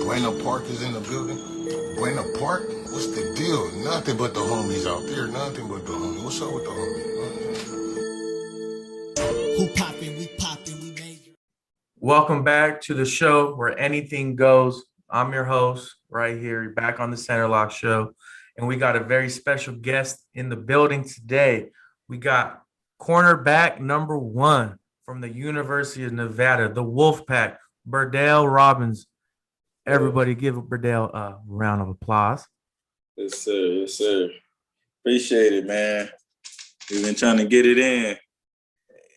Buena Park is in the building. Buena Park? What's the deal? Nothing but the homies out there. Nothing but the homies. What's up with the homies? Who poppin', we poppin', we major. Welcome back to the show where anything goes. I'm your host right here, back on the Centerlocked Show. And we got a very special guest in the building today. We got cornerback number 1 from the University of Nevada, the Wolfpack, Berdale Robins. Everybody give Berdale a round of applause. Yes, sir. Yes, sir. Appreciate it, man. We've been trying to get it in.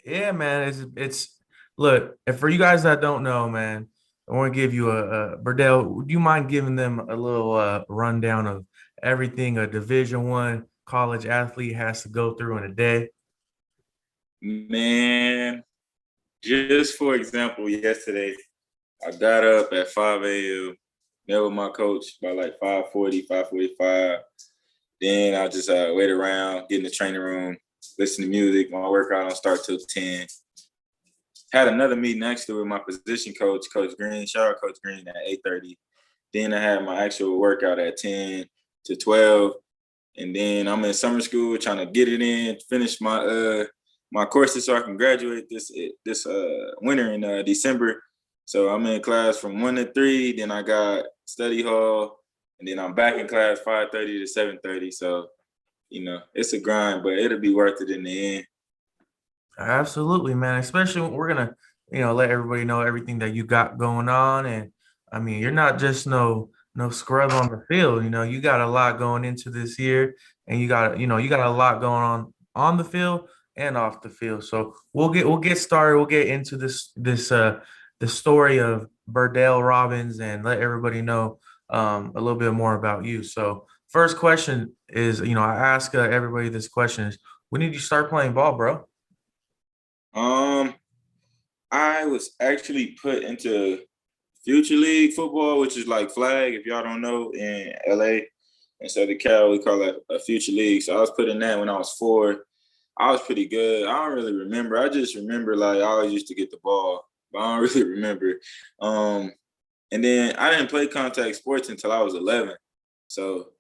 Yeah, man. It's look, and for you guys that don't know, man, I want to give you a Berdale. Would you mind giving them a little rundown of everything a Division I college athlete has to go through in a day? Man, just for example, yesterday, I got up at 5 a.m., met with my coach by like 5:40, 5:45. Then I just wait around, get in the training room, listen to music. My workout don't start till 10. Had another meeting next to with my position coach, Coach Green. Shout out Coach Green at 8:30. Then I had my actual workout at 10 to 12. And then I'm in summer school trying to get it in, finish my my courses so I can graduate this winter in December. So I'm in class from 1 to 3. Then I got study hall. And then I'm back in class 5:30 to 7:30. So, you know, it's a grind, but it'll be worth it in the end. Absolutely, man. Especially when we're gonna, let everybody know everything that you got going on. And I mean, you're not just no scrub on the field. You got a lot going into this year, and you got a lot going on the field and off the field. So we'll get started. We'll get into the story of Berdale Robins and let everybody know a little bit more about you. So first question is, I ask everybody this question is, when did you start playing ball, bro? I was actually put into Future League football, which is like flag, if y'all don't know, in LA. Instead of Cal, we call it a Future League. So I was put in that when I was 4. I was pretty good. I don't really remember. I just remember like I always used to get the ball, but I don't really remember. And then I didn't play contact sports until I was 11. So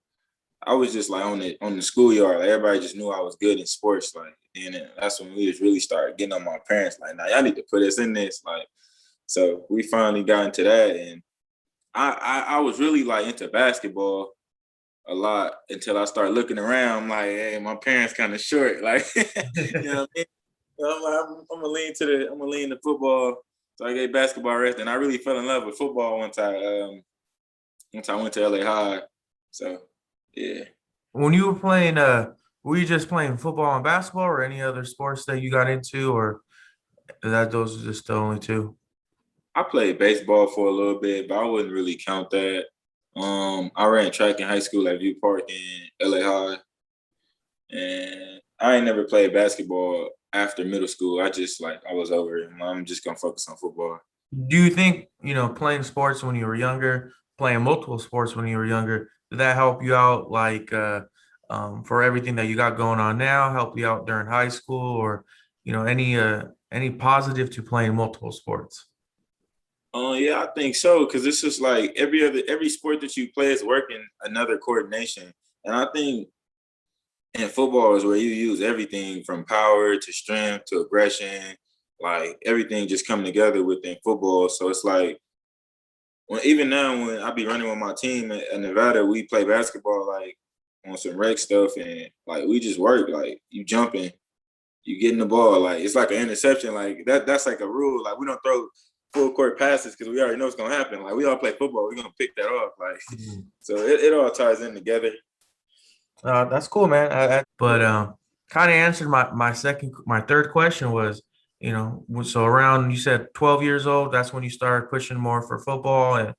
I was just like on the schoolyard. Like, everybody just knew I was good in sports. Like, and that's when we just really started getting on my parents. Like, now y'all need to put us in this. Like, so we finally got into that, and I was really like into basketball a lot until I started looking around. I'm like, hey, my parents kind of short. Like, you know what I mean? So I'm gonna lean to football. So I gave basketball rest, and I really fell in love with football once I went to LA High. So yeah. When you were playing, were you just playing football and basketball, or any other sports that you got into, or those are just the only two? I played baseball for a little bit, but I wouldn't really count that. I ran track in high school at View Park in LA High, and I ain't never played basketball after middle school. I was over it. I'm just gonna focus on football. Do you think, playing sports when you were younger, playing multiple sports when you were younger, did that help you out, like, for everything that you got going on now, help you out during high school, or, any positive to playing multiple sports? Yeah, I think so, because it's just like every sport that you play is working another coordination. And I think in football is where you use everything from power to strength to aggression, like everything just coming together within football. So it's like, even now when I be running with my team at Nevada, we play basketball like on some rec stuff, and like we just work. Like, you jumping, you getting the ball, like it's like an interception. Like that's like a rule. Like, we don't throw full court passes because we already know what's gonna happen. Like, we all play football, we're gonna pick that off. Like, so it all ties in together. That's cool, man. But kind of answered my third question was, so around, you said 12 years old, that's when you started pushing more for football,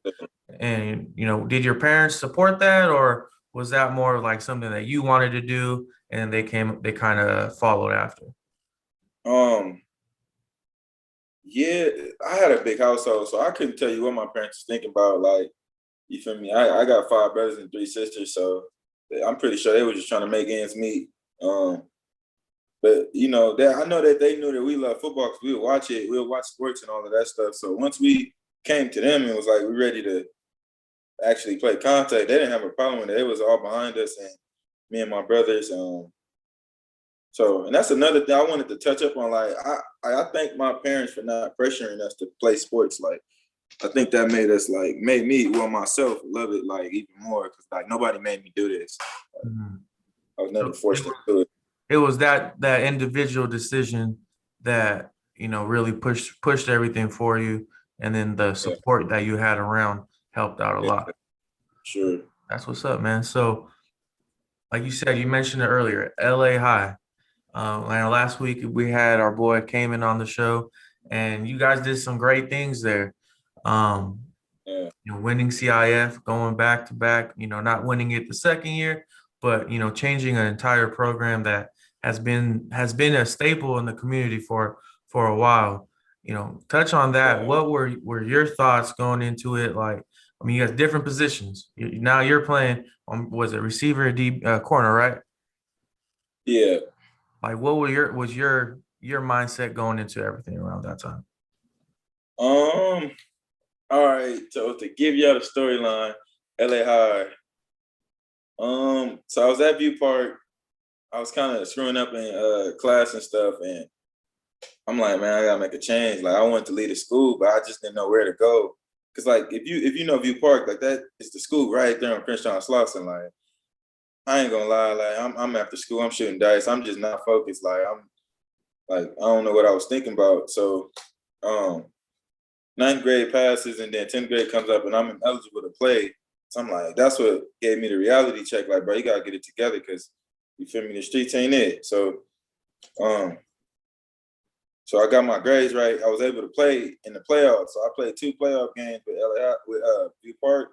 and did your parents support that, or was that more like something that you wanted to do and they kind of followed after? Yeah, I had a big household, so I couldn't tell you what my parents was thinking about. Like, you feel me? I got 5 brothers and 3 sisters, so I'm pretty sure they were just trying to make ends meet. But I know that they knew that we love football because we would watch it. We would watch sports and all of that stuff. So once we came to them and was like, we're ready to actually play contact, they didn't have a problem with it. It was all behind us and me and my brothers. So, and that's another thing I wanted to touch up on. Like, I thank my parents for not pressuring us to play sports. Like, I think that made me, myself, love it like even more because like nobody made me do this. Mhm. I was never So forced to do it. it was that individual decision that, you know, really pushed everything for you, and then the Yeah, support that you had around helped out a yeah, lot. sure. That's what's up, man. So, like you said, you mentioned it earlier, LA High. And last week we had our boy Cayman on the show, and you guys did some great things there. Um, Yeah, you know, winning CIF, going back to back, you know, not winning it the second year, but you know, changing an entire program that has been a staple in the community for a while. You know, touch on that. yeah, What were your thoughts going into it? Like, I mean, you got different positions. Now you're playing on, was it receiver, deep corner, right? yeah. Like, what was your mindset going into everything around that time? All right. So to give y'all the storyline, LA High. So I was at View Park. I was kind of screwing up in class and stuff, and I'm like, man, I gotta make a change. Like, I wanted to leave the school, but I just didn't know where to go. Cause like, if you know View Park, like that is the school right there on Crenshaw and Slauson. Like, I ain't gonna lie, like I'm after school, I'm shooting dice. I'm just not focused. Like, I'm like I don't know what I was thinking about. So, um, ninth grade passes, and then 10th grade comes up, and I'm ineligible to play. So I'm like, that's what gave me the reality check. Like, bro, you gotta get it together, cause you feel me, the streets ain't it. Um, so I got my grades right. I was able to play in the playoffs. So I played 2 playoff games with LA with View Park.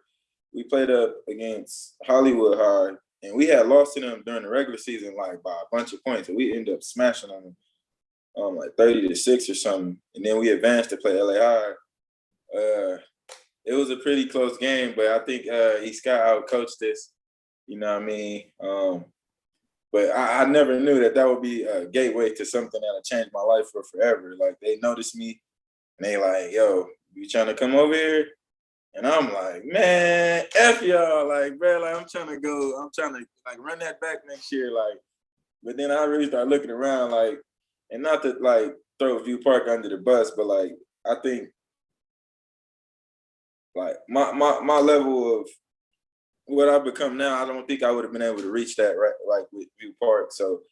We played up against Hollywood High, and we had lost to them during the regular season like by a bunch of points, and we ended up smashing them like 30-6 or something. And then we advanced to play LA High. It was a pretty close game, but I think E. Scott out coached us. You know what I mean? But I never knew that would be a gateway to something that'll change my life for forever. Like, they noticed me and they like, yo, you trying to come over here? And I'm like, man, F y'all. Like, bro, like I'm trying to like run that back next year. Like, but then I really started looking around, like, and not to like throw View Park under the bus, but like I think like my level of what I've become now, I don't think I would have been able to reach that right like with View Park. So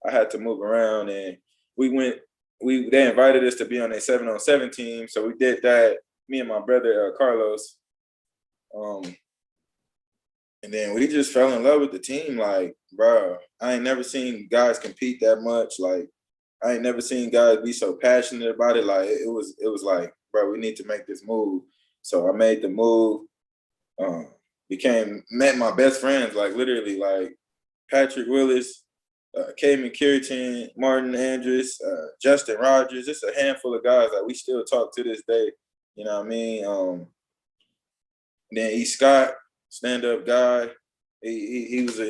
I had to move around, and they invited us to be on a 7-on-7 team. So we did that, me and my brother Carlos. And then we just fell in love with the team. Like, bro, I ain't never seen guys compete that much. Like, I ain't never seen guys be so passionate about it. Like, it was like, bro, we need to make this move. So I made the move. Met my best friends, like literally, like Patrick Willis, Cayman Curtin, Martin Andrews, Justin Rogers. It's a handful of guys that we still talk to this day. You know what I mean? Then E. Scott, stand-up guy. He was a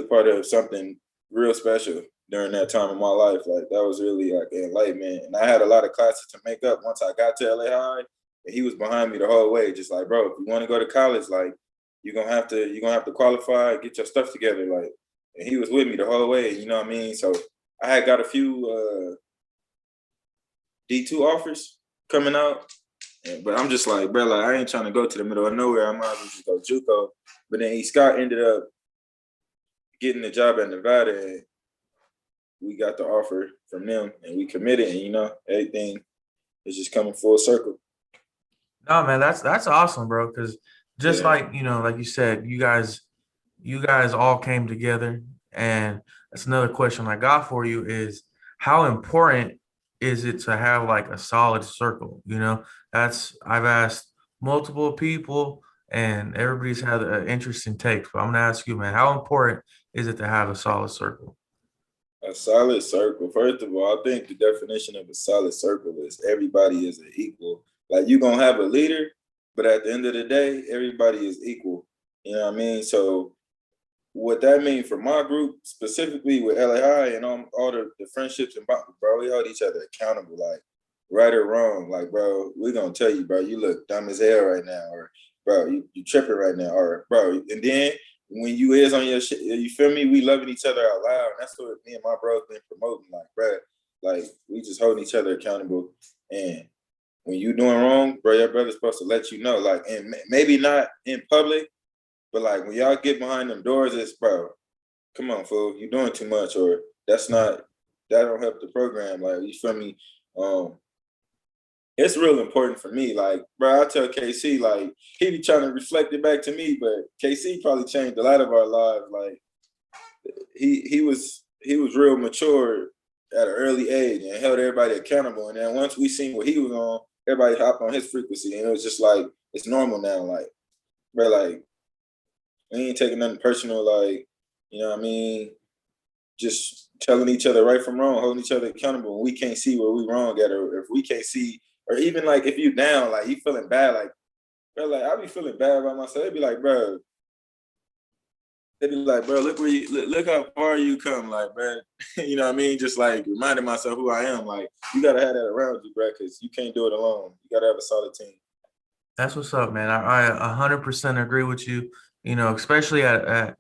part of something real special during that time of my life. Like, that was really like enlightenment. And I had a lot of classes to make up once I got to LA High. And he was behind me the whole way, just like, bro, if you want to go to college, like you're gonna have to qualify, get your stuff together. Like, and he was with me the whole way, you know what I mean? So I had got a few D2 offers coming out. But I'm just like, bro, like I ain't trying to go to the middle of nowhere. I might as well just go JUCO. But then E. Scott ended up getting the job at Nevada, and we got the offer from them, and we committed. And everything is just coming full circle. No, man, that's awesome, bro. Because just Yeah, like like you said, you guys all came together, and that's another question I got for you is how important is it to have like a solid circle? That's I've asked multiple people, and everybody's had an interesting take. But I'm gonna ask you, man, how important is it to have a solid circle? a solid circle. First of all, I think the definition of a solid circle is everybody is an equal. Like, you're gonna have a leader, but at the end of the day, everybody is equal. You know what I mean? So what that means for my group, specifically with LA High and all the friendships and bro, we hold each other accountable. Like, right or wrong. Like, bro, we're gonna tell you, bro, you look dumb as hell right now, or bro, you tripping right now, or bro, and then when you is on your shit, you feel me? We loving each other out loud. And that's what me and my bro been promoting. Like, bro, like we just holding each other accountable. And when you doing wrong, bro, your brother's supposed to let you know. Like, and maybe not in public, but like when y'all get behind them doors, it's bro, come on, fool, you doing too much, or that don't help the program. Like, you feel me? It's real important for me. Like, bro, I tell KC, like, he be trying to reflect it back to me, but KC probably changed a lot of our lives. Like, he was real mature at an early age and held everybody accountable. And then once we seen what he was on, everybody hopped on his frequency, and it was just like it's normal now. Like, bro, like we ain't taking nothing personal. Like, you know what I mean? Just telling each other right from wrong, holding each other accountable. And we can't see where we wrong at, or if we can't see. Or even like if you down, like you feeling bad, like bro, like I be feeling bad about myself. They'd be like, bro, look where look how far you come, like, bro. You know what I mean? Just like reminding myself who I am. Like, you gotta have that around you, bro, because you can't do it alone. You gotta have a solid team. That's what's up, man. I 100% agree with you. You know, especially at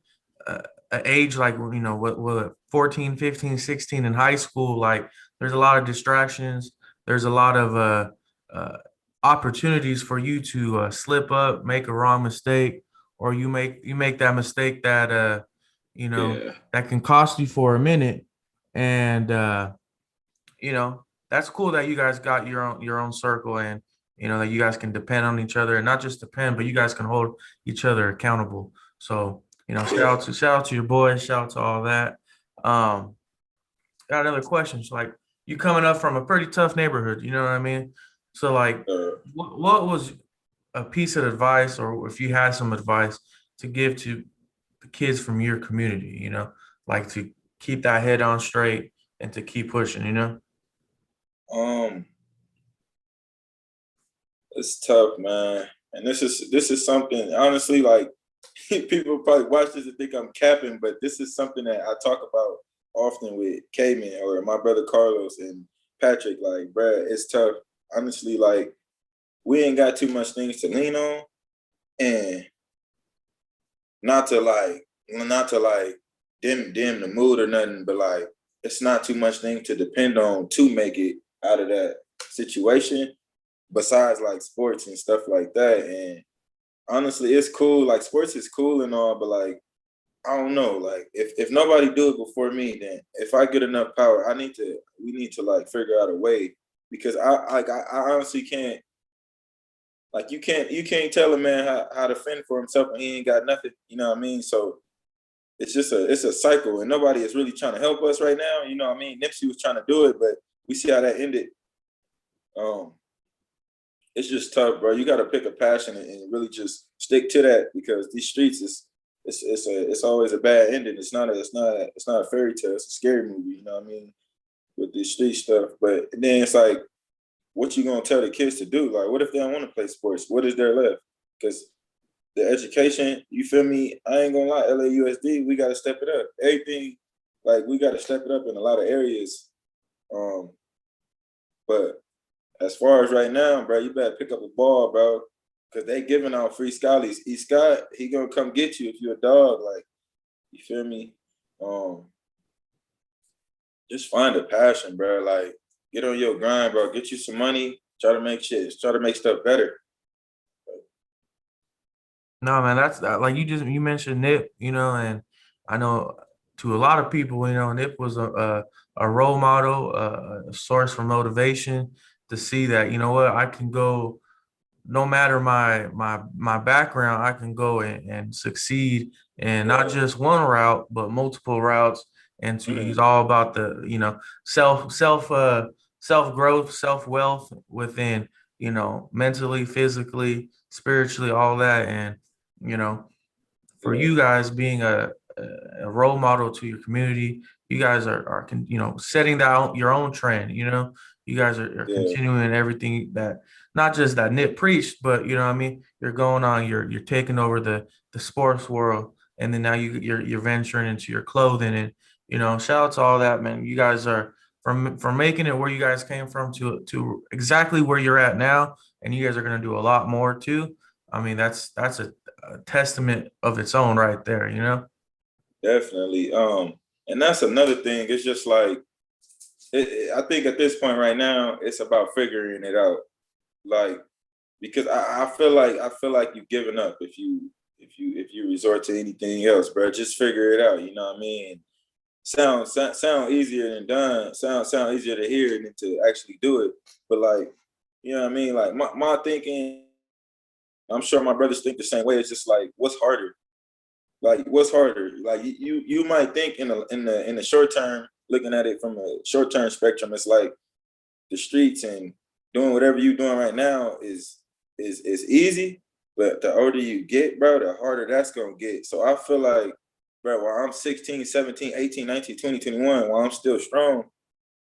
an age like, you know, what 14, 15, 16 in high school, like there's a lot of distractions. There's a lot of opportunities for you to slip up, make a wrong mistake, or you make that mistake that you know, Yeah. that can cost you for a minute. And you know, that's cool that you guys got your own circle, and you know that you guys can depend on each other, and not just depend, but you guys can hold each other accountable. So, you know, shout out to your boys, shout out to all that. Um, got another question. So, like, you coming up from a pretty tough neighborhood, you know what I mean? So, like, what was a piece of advice, or if you had some advice to give to the kids from your community, you know, like to keep that head on straight and to keep pushing, you know? It's tough, man. And this is something, honestly, like people probably watch this and think I'm capping, but this is something that I talk about often with K-Man or my brother Carlos and Patrick. Like, bruh, it's tough. Honestly, like, we ain't got too much things to lean on, and not to like dim the mood or nothing, but like it's not too much thing to depend on to make it out of that situation, besides like sports and stuff like that. And honestly, it's cool. Like, sports is cool and all, but like, I don't know. Like, if nobody do it before me, then if I get enough power, we need to like figure out a way, because I honestly can't. Like, you can't tell a man how to fend for himself when he ain't got nothing. You know what I mean? So it's a cycle, and nobody is really trying to help us right now. You know what I mean? Nipsey was trying to do it, but we see how that ended. It's just tough, bro. You got to pick a passion and really just stick to that, because these streets it's always a bad ending. It's not a fairy tale. It's a scary movie. You know what I mean? With this street stuff, but then it's like, what you gonna tell the kids to do? Like, what if they don't want to play sports? What is there left? Because the education, you feel me? I ain't gonna lie, LAUSD, we gotta step it up. Everything, like, we gotta step it up in a lot of areas. But as far as right now, bro, you better pick up a ball, bro, because they giving out free schollies. E. Scott, he gonna come get you if you're a dog. Like, you feel me? Just find a passion, bro. Like, get on your grind, bro. Get you some money. Try to make shit. Try to make stuff better. No, man, that's like you mentioned Nip, you know, and I know to a lot of people, you know, Nip was a role model, a source for motivation to see that, you know what, I can go, no matter my background, I can go and succeed in not just one route, but multiple routes. And he's all about the, you know, self growth, self wealth within, you know, mentally, physically, spiritually, all that. And, you know, for you guys being a role model to your community, you guys are you know, setting down your own trend. You know, you guys are continuing everything that, not just that Nip preached, but, you know what I mean, you're going on, you're taking over the sports world, and then now you're venturing into your clothing. And, you know, shout out to all that, man. You guys are from making it where you guys came from to exactly where you're at now, and you guys are going to do a lot more too. I mean, that's a testament of its own right there, you know? Definitely. And that's another thing. It's just like I think at this point right now, it's about figuring it out. Like, because I feel like you've given up if you resort to anything else, bro. Just figure it out. You know what I mean? Sound easier than done. Sound easier to hear than to actually do it. But like, you know what I mean? Like my thinking, I'm sure my brothers think the same way. It's just like, what's harder? Like, what's harder? Like you might think in the short term, looking at it from a short term spectrum, it's like the streets and doing whatever you're doing right now is easy. But the older you get, bro, the harder that's gonna get. So I feel like, bro, while I'm 16, 17, 18, 19, 20, 21, while I'm still strong,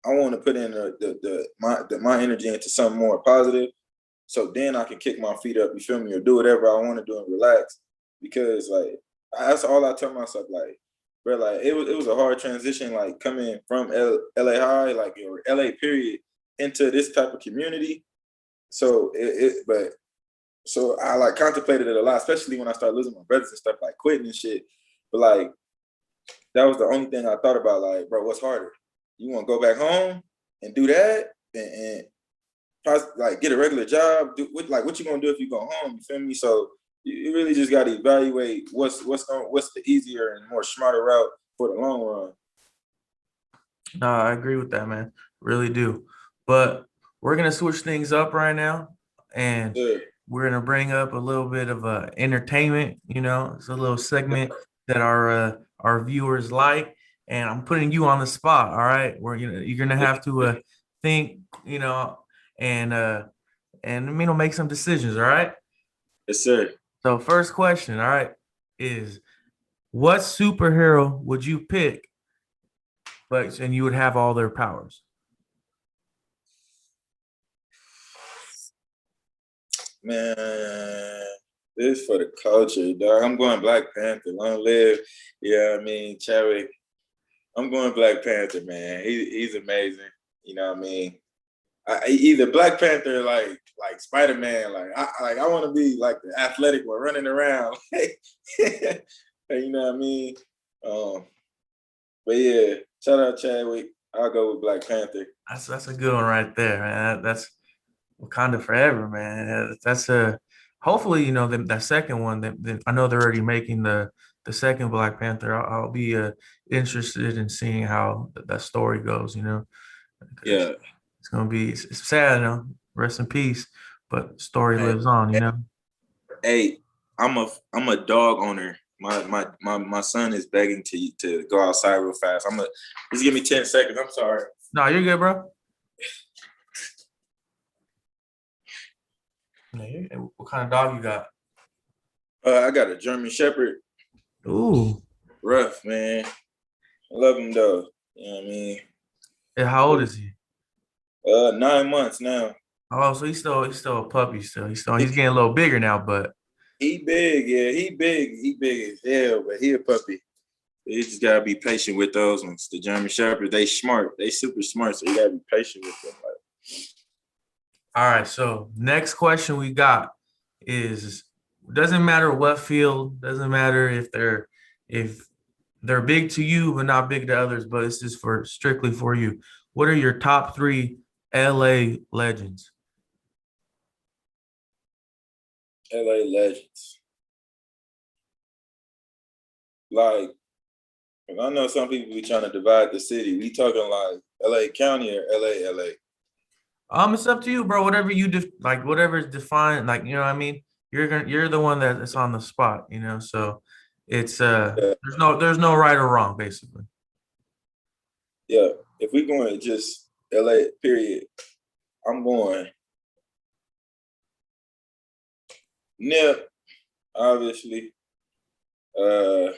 I want to put in my energy into something more positive. So then I can kick my feet up, you feel me, or do whatever I want to do and relax. Because like that's all I tell myself, like, bro, like it was a hard transition, like coming from LA High, like or LA period, into this type of community. So so I like contemplated it a lot, especially when I started losing my brothers and stuff, like quitting and shit. But like that was the only thing I thought about, like, bro, what's harder? You want to go back home and do that and like get a regular job? What you gonna do if you go home? You feel me? So you really just got to evaluate what's the easier and more smarter route for the long run. No, I agree with that, man. Really do. But we're gonna switch things up right now, and Yeah. we're gonna bring up a little bit of entertainment. You know, it's a little segment that our viewers like, and I'm putting you on the spot. All right, where you're gonna have to think, and make some decisions. All right. Yes, sir. So first question, all right, is what superhero would you pick, and you would have all their powers? Man, this for the culture, dog. I'm going Black Panther. Long live, yeah, I mean, Chadwick. I'm going Black Panther, man. He's amazing. You know what I mean? Either Black Panther, like Spider-Man. I want to be like the athletic one running around. You know what I mean? But yeah, shout out Chadwick. I'll go with Black Panther. That's a good one right there, man. That's Wakanda forever, man. That's a hopefully that second one. That I know they're already making the second Black Panther. I'll be interested in seeing how that story goes. Yeah. It's gonna be it's sad. Rest in peace, but story Hey, lives on. hey, I'm a dog owner. My son is begging to go outside real fast. Just give me 10 seconds. I'm sorry. No, you're good, bro. What kind of dog you got? I got a German Shepherd. Ooh. Rough, man. I love him though. You know what I mean? Yeah, how old is he? 9 months now. Oh, so he's still a puppy still. He's getting a little bigger now, but He big, yeah. He big as hell, but he a puppy. You just gotta be patient with those ones. The German Shepherd, they smart. They super smart, so you gotta be patient with them. all right. So next question we got is doesn't matter what field, doesn't matter if they're big to you but not big to others, but it's just for strictly for you. What are your top 3 LA legends? LA legends. Like, I know some people be trying to divide the city. We talking like LA County or LA? It's up to you, bro. Whatever you whatever is defined, like what I mean. You're the one that's on the spot, So it's there's no right or wrong, basically. Yeah. If we going just LA, period, I'm going Nip, obviously. I'm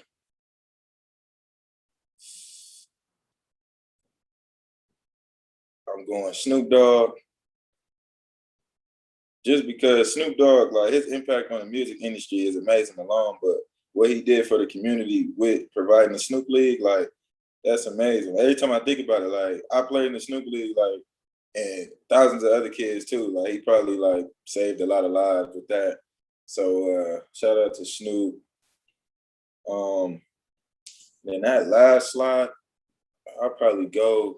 going Snoop Dogg. Just because Snoop Dogg, like his impact on the music industry is amazing alone, but what he did for the community with providing the Snoop League, like That's amazing. Every time I think about it, like I played in the Snoop League, like, and thousands of other kids too. Like he probably like saved a lot of lives with that. So shout out to Snoop. Then that last slot, I'll probably go.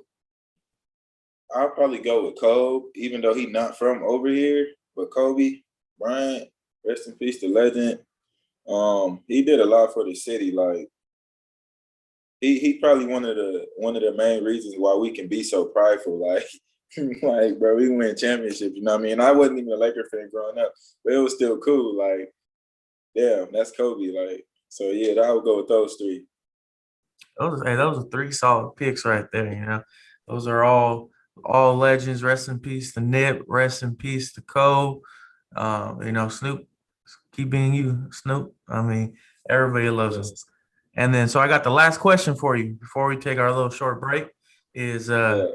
I'll probably go with Kobe, even though he's not from over here. But Kobe Bryant, rest in peace, the legend. He did a lot for the city. Like he probably one of the main reasons why we can be so prideful. Like like bro, we win championships. You know what I mean? I wasn't even a Laker fan growing up, but it was still cool. Like damn, that's Kobe. Like so, yeah, I would go with those three. Those are three solid picks right there. You know, those are all legends. Rest in peace to Nip. Rest in peace to Cole. You know, Snoop, keep being you, Snoop. I mean, everybody loves him. Yes. And then, so I got the last question for you before we take our little short break. Is Yeah.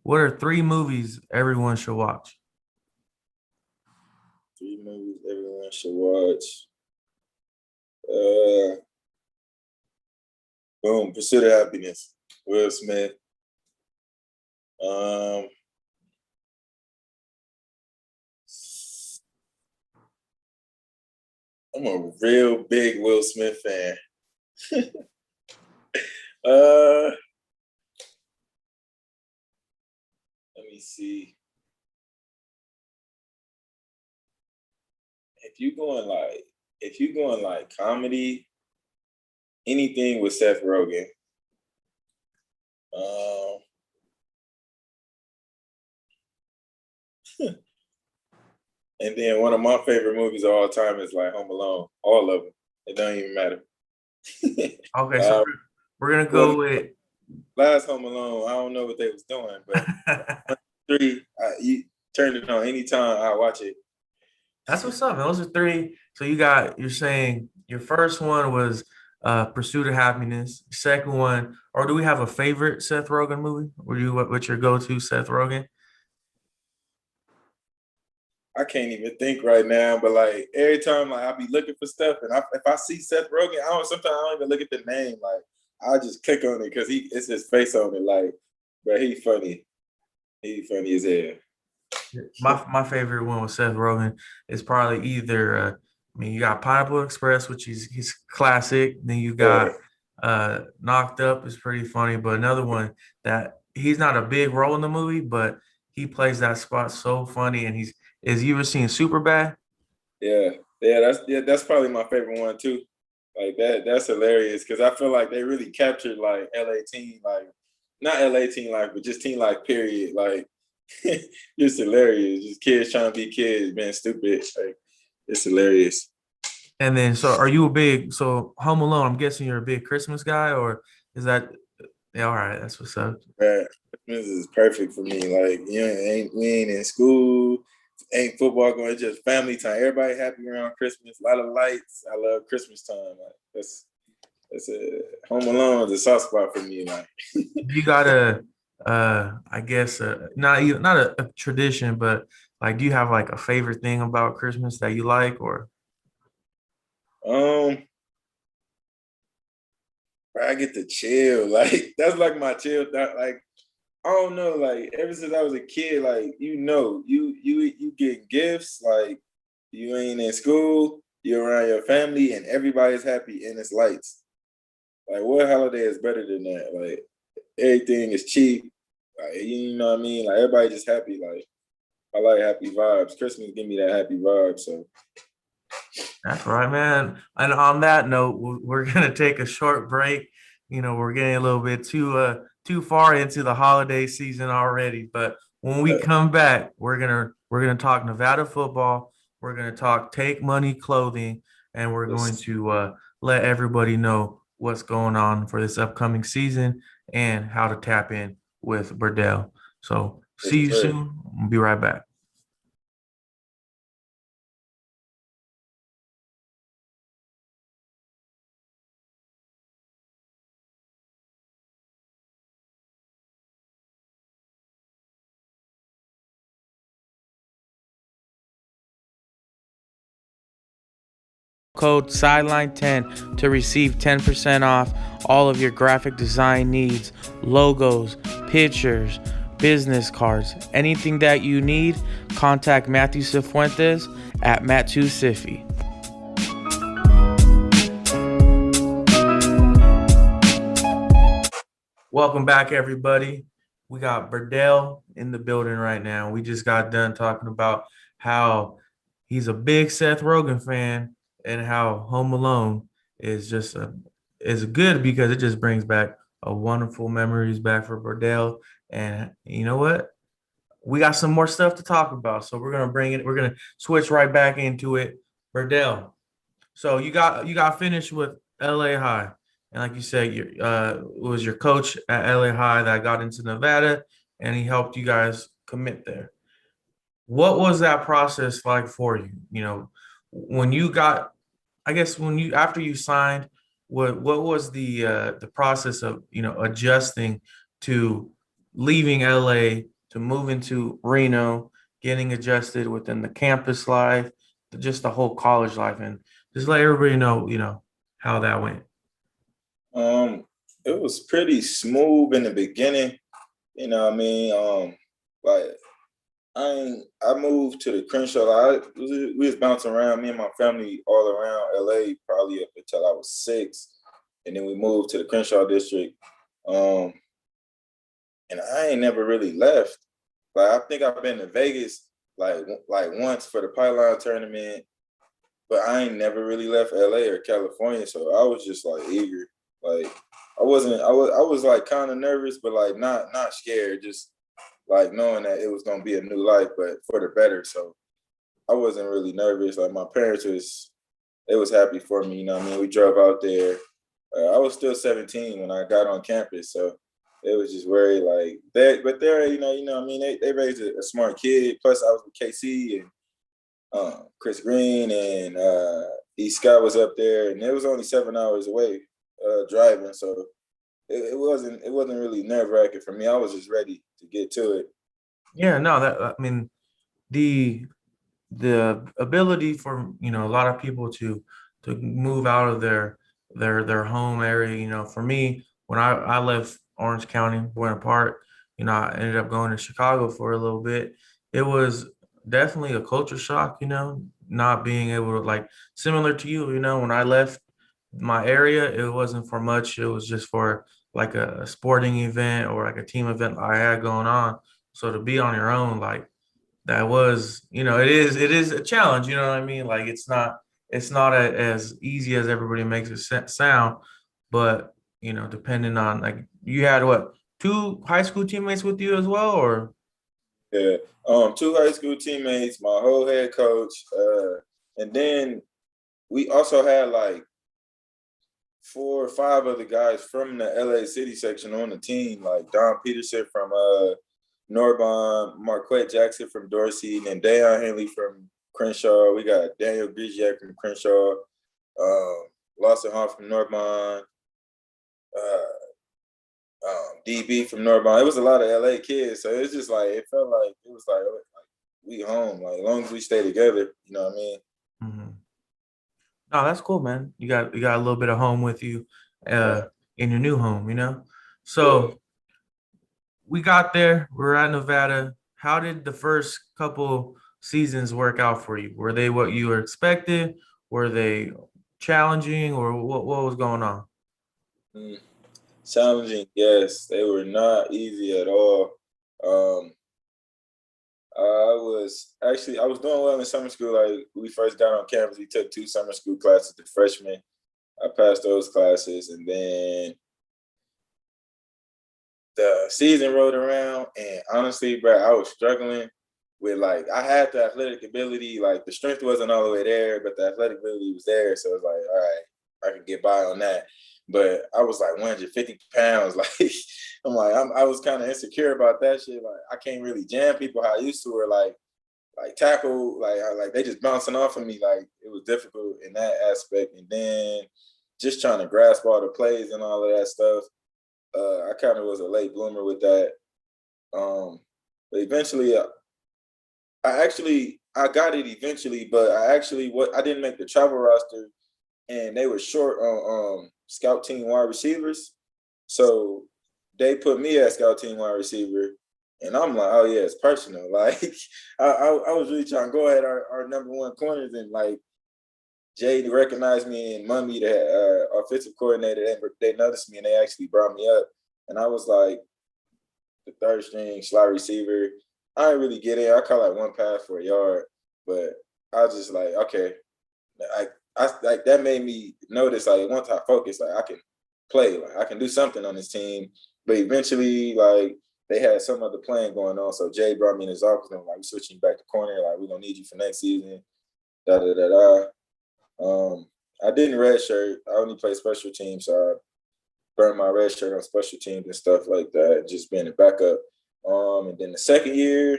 what are three movies everyone should watch? Three movies everyone should watch. Uh, Boom, Pursuit of Happiness. Will Smith. Um, I'm a real big Will Smith fan. uh, Let me see. If you going like comedy, anything with Seth Rogen. Um, and then one of my favorite movies of all time is like Home Alone. All of them. It don't even matter. Okay, so we're gonna go with last Home Alone. I don't know what they was doing, but three, you turn it on anytime I watch it. That's what's up, man. Those are three. So you're saying your first one was Pursuit of Happiness. Second one, or do we have a favorite Seth Rogen movie? What's your go-to Seth Rogen? I can't even think right now, but like every time like I be looking for stuff, and if I see Seth Rogen, sometimes I don't even look at the name. Like I just click on it because it's his face on it. Like, but he funny. He funny as hell. My favorite one with Seth Rogen is probably either I mean you got Pineapple Express, which he's classic. Then you got Knocked Up is pretty funny, but another one that he's not a big role in the movie, but he plays that spot so funny. And is you ever seen Superbad? That's probably my favorite one too. Like that's hilarious because I feel like they really captured like LA teen, like not LA teen life, but just teen life period. Like just hilarious. Just kids trying to be kids, being stupid. Like it's hilarious. And then so Home Alone, I'm guessing you're a big Christmas guy, or is that yeah, all right, that's what's up. Right. Christmas is perfect for me. Like we ain't in school, ain't football going, it's just family time. Everybody happy around Christmas. A lot of lights. I love Christmas time. Like that's a Home Alone is a soft spot for me. Like You got I guess not a tradition, but like do you have like a favorite thing about Christmas that you like, or um I get to chill. Like that's like my chill thought. Like I don't know, like ever since I was a kid, like you get gifts, like you ain't in school, you're around your family, and everybody's happy and it's lights. Like what holiday is better than that? Like everything is cheap. Like you know what I mean? Like everybody just happy. Like I like happy vibes. Christmas give me that happy vibe. So that's right, man. And on that note, we're gonna take a short break. You know, we're getting a little bit too far into the holiday season already. But when we come back, we're gonna talk Nevada football. We're gonna talk Take Money Clothing, and we're going yes, to let everybody know what's going on for this upcoming season and how to tap in with Berdale. So yes, see you sir. soon. We'll be right back. code Sideline10 to receive 10% off all of your graphic design needs, logos, pictures, business cards, anything that you need. Contact Matthew Cifuentes at Matt2Siffy. Welcome back, everybody. We got Berdale in the building right now. We just got done talking about how he's a big Seth Rogen fan and how Home Alone is just is good because it just brings back a wonderful memories back for Berdale. And you know what? We got some more stuff to talk about, so we're gonna switch right back into it. Berdale. So you got finished with LA High. And like you said, it was your coach at LA High that got into Nevada and he helped you guys commit there. What was that process like for you? You know, when you got, I guess after you signed, what was the process of, you know, adjusting to leaving LA to moving to Reno, getting adjusted within the campus life, just the whole college life, and just let everybody know, you know, how that went. It was pretty smooth in the beginning. You know what I mean? Like I moved to the Crenshaw. We was bouncing around, me and my family all around LA probably up until I was 6. And then we moved to the Crenshaw District. And I ain't never really left. Like I think I've been to Vegas like once for the Pipeline tournament, but I ain't never really left LA or California. So I was just like eager. Like I was like kind of nervous, but like not scared, just like knowing that it was gonna be a new life, but for the better. So I wasn't really nervous. Like my parents was happy for me, you know what I mean? We drove out there. I was still 17 when I got on campus, so they was just worried like that. But they're, you know what I mean, they raised a smart kid. Plus I was with KC and Chris Green and E. Scott was up there, and it was only 7 hours away driving, so it wasn't really nerve-wracking for me. I was just ready to get to it. Yeah, no, I mean, the ability for, you know, a lot of people to move out of their home area. You know, for me, when I left Orange County, Buena Park, you know, I ended up going to Chicago for a little bit. It was definitely a culture shock, you know, not being able to, like, similar to you, you know, when I left my area, it wasn't for much. It was just for like a sporting event or like a team event I had going on. So to be on your own, like, that was, you know, it is a challenge, you know what I mean? Like it's not as easy as everybody makes it sound, but you know, depending on, like, you had what, 2 high school teammates with you as well, or? Yeah, 2 high school teammates, my whole head coach, and then we also had like 4 or 5 other guys from the LA City section on the team, like Don Peterson from Norbon, Marquette Jackson from Dorsey, and then Dayon Henley from Crenshaw. We got Daniel Grigiak from Crenshaw, Lawson Hall from Norbon, DB from Norbon. It was a lot of LA kids, so it's just like, it felt like it was like we home. Like as long as we stay together, you know what I mean. Mm-hmm. No, that's cool, man. You got a little bit of home with you in your new home, you know? So. Yeah. We got there. We're at Nevada. How did the first couple seasons work out for you? Were they what you were expected? Were they challenging, or what was going on? Challenging, yes. They were not easy at all. I was doing well in summer school. Like we first got on campus, we took 2 summer school classes the freshman. I passed those classes, and then the season rolled around, and honestly, bro, I was struggling with, like, I had the athletic ability, like the strength wasn't all the way there, but the athletic ability was there. So it was like, all right, I can get by on that. But I was like 150 pounds. Like, I was kind of insecure about that shit. Like, I can't really jam people how I used to, or like tackle, like they just bouncing off of me. Like, it was difficult in that aspect. And then just trying to grasp all the plays and all of that stuff. I kind of was a late bloomer with that. But eventually, I got it eventually, but I didn't make the travel roster and they were short on scout team wide receivers. So they put me as scout team wide receiver. And I'm like, oh yeah, it's personal. Like I was really trying to go at our number one corners, and like Jay recognized me, and Mummy, the offensive coordinator, they noticed me and they actually brought me up. And I was like the third string slot receiver. I didn't really get in. I caught like one pass for a yard, but I was just like, okay. I like that made me notice, like, once I focus, like I can play, like I can do something on this team. But eventually, like, they had some other plan going on. So Jay brought me in his office and like, we're switching back to corner, like we're gonna need you for next season. Da da da da. I didn't redshirt. I only played special teams, so I burned my red shirt on special teams and stuff like that, just being a backup. And then the second year,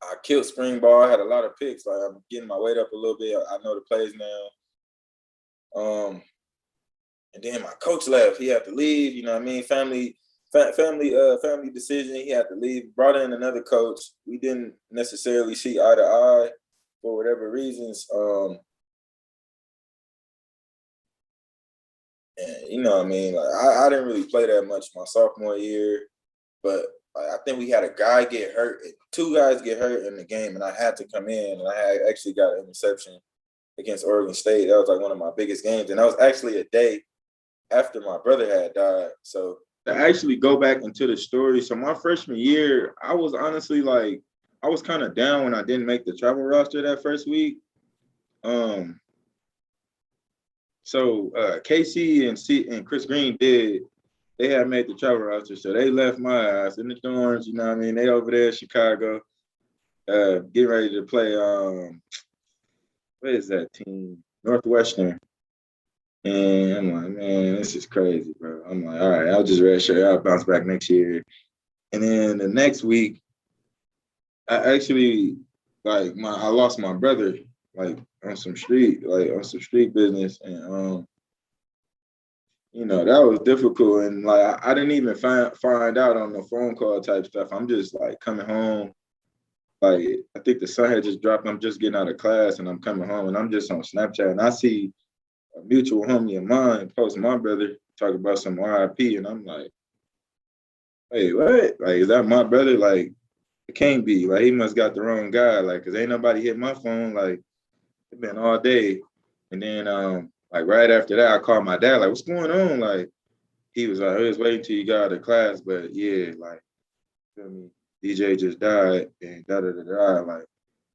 I killed spring ball. I had a lot of picks. Like, I'm getting my weight up a little bit. I know the plays now. And then my coach left. He had to leave. You know what I mean? Family decision. He had to leave. Brought in another coach. We didn't necessarily see eye to eye for whatever reasons. And you know what I mean? Like, I didn't really play that much my sophomore year, but I think we had a guy get hurt. Two guys get hurt in the game, and I had to come in, and I had actually got an interception against Oregon State. That was like one of my biggest games, and that was actually a day after my brother had died. So to actually go back into the story, so my freshman year, I was honestly like, I was kind of down when I didn't make the travel roster that first week. So Casey and Chris Green they had made the travel roster, so they left my ass in the dorms. You know what I mean? They over there in Chicago, getting ready to play. What is that team? Northwestern. And I'm like, man, this is crazy, bro. I'm like, all right, I'll just redshirt. I'll bounce back next year. And then the next week, I actually I lost my brother, like on some street business, and you know, that was difficult. And like I didn't even find out on the phone call type stuff. I'm just like coming home. Like, I think the sun had just dropped. I'm just getting out of class and I'm coming home, and I'm just on Snapchat, and I see a mutual homie of mine post my brother talk about some RIP, and I'm like, hey, what? Like, is that my brother? Like, it can't be. Like, he must got the wrong guy. Like, cause ain't nobody hit my phone. Like, it's been all day. And then like right after that, I called my dad, like, what's going on? Like, he was like, I was waiting till you got out of class, but yeah, like, feel me? DJ just died and da da da da. Like,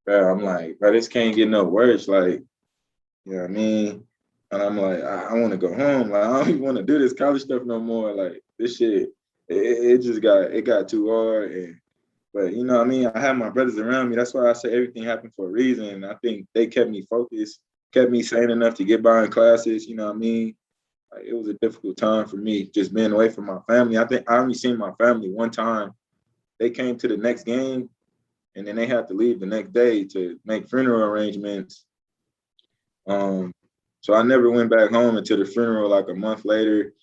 bro, I'm like, bro, this can't get no worse. Like, you know what I mean? And I'm like, I want to go home. Like, I don't even want to do this college stuff no more. Like, this shit, it got too hard. But you know what I mean? I have my brothers around me. That's why I say everything happened for a reason. And I think they kept me focused, kept me sane enough to get by in classes. You know what I mean? Like, it was a difficult time for me, just being away from my family. I think I only seen my family one time. They came to the next game, and then they had to leave the next day to make funeral arrangements. So I never went back home until the funeral, like a month later.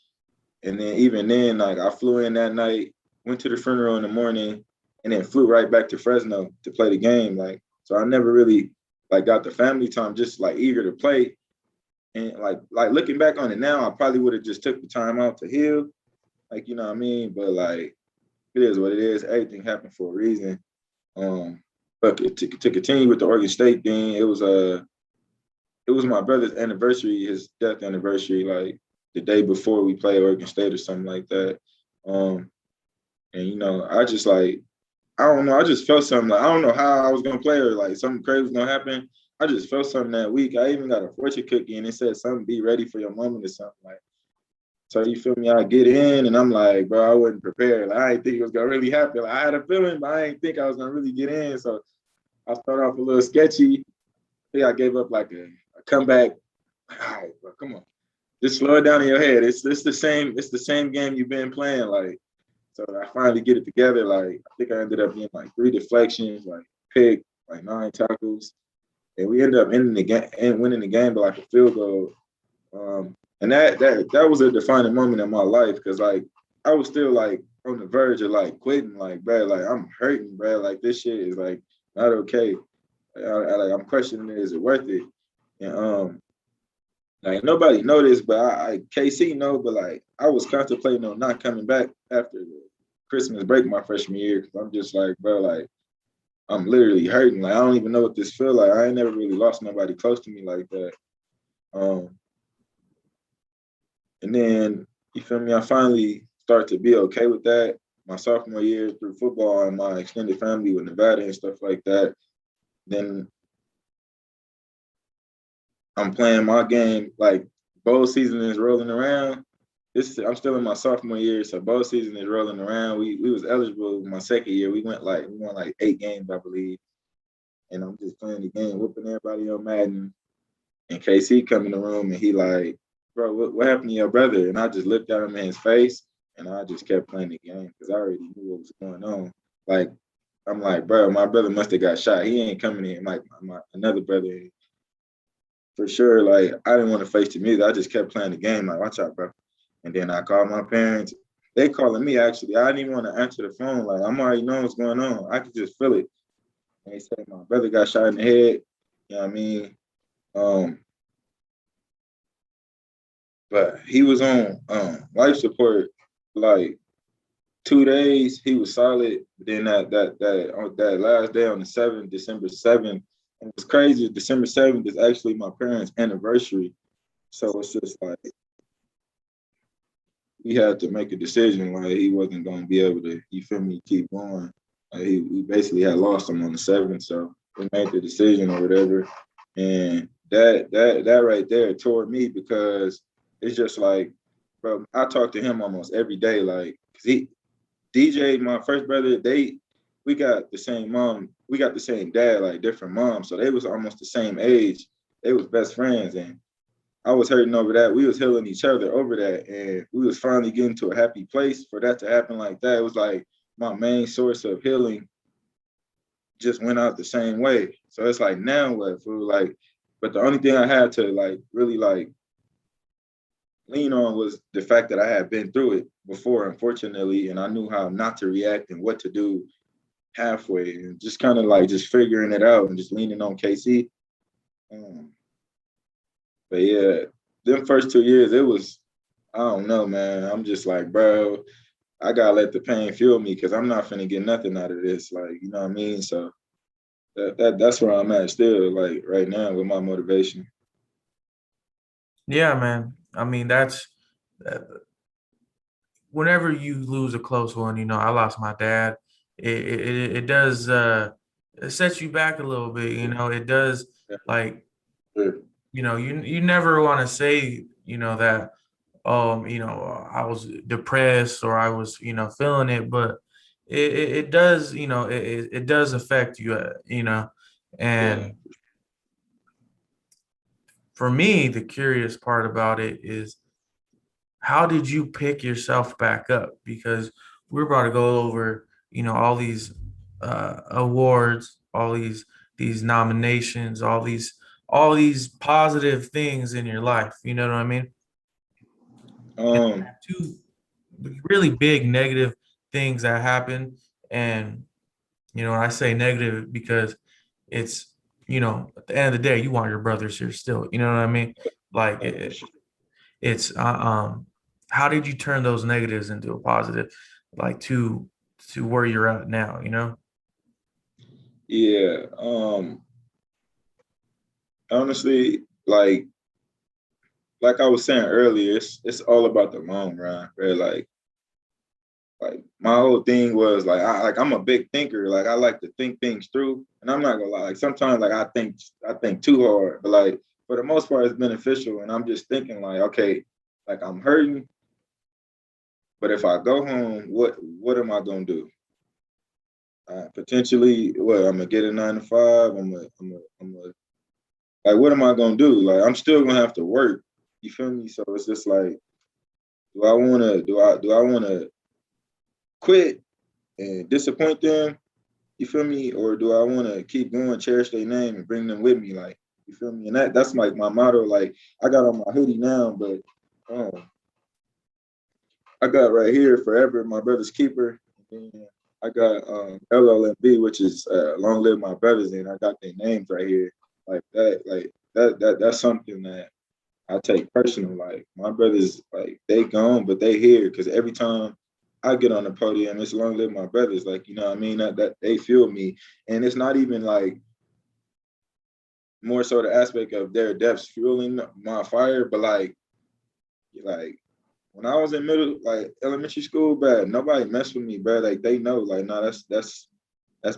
And then even then, like, I flew in that night, went to the funeral in the morning, and then flew right back to Fresno to play the game. Like, so I never really like got the family time, just like eager to play. And like looking back on it now, I probably would have just took the time out to heal. Like, you know what I mean? But like, it is what it is. Everything happened for a reason. But to continue with the Oregon State thing, it was my brother's anniversary, his death anniversary, like the day before we played Oregon State or something like that. And you know, I just like, I don't know, I just felt something. Like, I don't know how I was gonna play, or like something crazy was gonna happen. I just felt something that week. I even got a fortune cookie, and it said something, be ready for your moment or something. Like, so you feel me? I get in, and I'm like, bro, I wasn't prepared. Like, I didn't think it was gonna really happen. Like, I had a feeling, but I didn't think I was gonna really get in. So I started off a little sketchy. I think I gave up like a comeback. All right, bro, come on, just slow it down in your head. It's the same game you've been playing. Like, so I finally get it together. Like, I think I ended up getting like 3 deflections, like pick, like 9 tackles, and we ended up winning the game by like a field goal. And that was a defining moment in my life, because like I was still like on the verge of like quitting. Like, bro, like I'm hurting, bro. Like, this shit is like not okay. I'm questioning it. Is it worth it? And Like nobody know this, but I KC know, but like I was contemplating on not coming back after the Christmas break my freshman year because I'm just like, bro, like I'm literally hurting. Like I don't even know what this feel like. I ain't never really lost nobody close to me like that. And then you feel me? I finally start to be okay with that. My sophomore year through football and my extended family with Nevada and stuff like that. Then I'm playing my game, like bowl season is rolling around. I'm still in my sophomore year, so bowl season is rolling around. We was eligible my second year. We won like 8 games, I believe. And I'm just playing the game, whooping everybody on Madden. And KC come in the room and he like, bro, what happened to your brother? And I just looked at him in his face and I just kept playing the game because I already knew what was going on. Like, I'm like, bro, my brother must have got shot. He ain't coming in. Like my another brother, for sure. Like, I didn't want to face the music. I just kept playing the game. Like, watch out, bro. And then I called my parents. They calling me, actually. I didn't even want to answer the phone. Like, I'm already knowing what's going on. I could just feel it. And they say my brother got shot in the head. You know what I mean? But he was on life support like 2 days. He was solid. But then that last day on the 7th, December 7th, and it's crazy. December 7th is actually my parents' anniversary. So it's just like we had to make a decision. Like he wasn't going to be able to, you feel me, keep going. Like we basically had lost him on the 7th. So we made the decision or whatever. And that right there tore me because it's just like, bro, I talk to him almost every day. Like, cause DJ, my first brother, we got the same mom, we got the same dad, like different moms. So they was almost the same age. They was best friends. And I was hurting over that. We was healing each other over that. And we was finally getting to a happy place for that to happen like that. It was like my main source of healing just went out the same way. So it's like now what, fool? Like, but the only thing I had to like really like lean on was the fact that I had been through it before, unfortunately, and I knew how not to react and what to do halfway, and just kind of like just figuring it out and just leaning on KC. But yeah, them first 2 years, it was, I don't know, man. I'm just like, bro, I gotta let the pain fuel me because I'm not finna get nothing out of this. Like, you know what I mean? So that's where I'm at still, like right now with my motivation. Yeah, man. I mean, that's whenever you lose a close one, I lost my dad. It does it sets you back a little bit, it does Yeah, like, sure. you never want to say, that I was depressed or I was, feeling it, but it does, it does affect you, Yeah. and for me, the curious part about it is how did you pick yourself back up? Because we're about to go over, all these awards, all these nominations, all these positive things in your life. You know what I mean? And Um, two really big negative things that happen. And, I say negative because it's, at the end of the day, you want your brothers here still. You know what I mean? Like it's how did you turn those negatives into a positive, like to where you're at now? yeah. Honestly, like I was saying earlier, it's all about the long run, right? Like my whole thing was I'm a big thinker. Like I like to think things through. And I'm not gonna lie, like sometimes like I think too hard, but like for the most part it's beneficial. And I'm just thinking like, okay, like I'm hurting, but if I go home, what am I gonna do? Potentially, I'm gonna get a 9 to 5. Like, what am I gonna do? Like, I'm still gonna have to work. You feel me? So it's just like, do I wanna quit and disappoint them? You feel me? Or do I wanna keep going, cherish their name, and bring them with me? Like, you feel me? And that's like my motto. Like, I got on my hoodie now, but I got right here forever my brother's keeper. And then I got LLMB, which is long live my brothers, and I got their names right here. Like that, that's something that I take personal. Like my brothers, like they gone, but they here because every time I get on the podium, it's long live my brothers. Like, you know what I mean? That they feel me. And it's not even like more so the aspect of their deaths fueling my fire, but like when I was in elementary school, bro, nobody messed with me, bro. Like they know, like, no, that's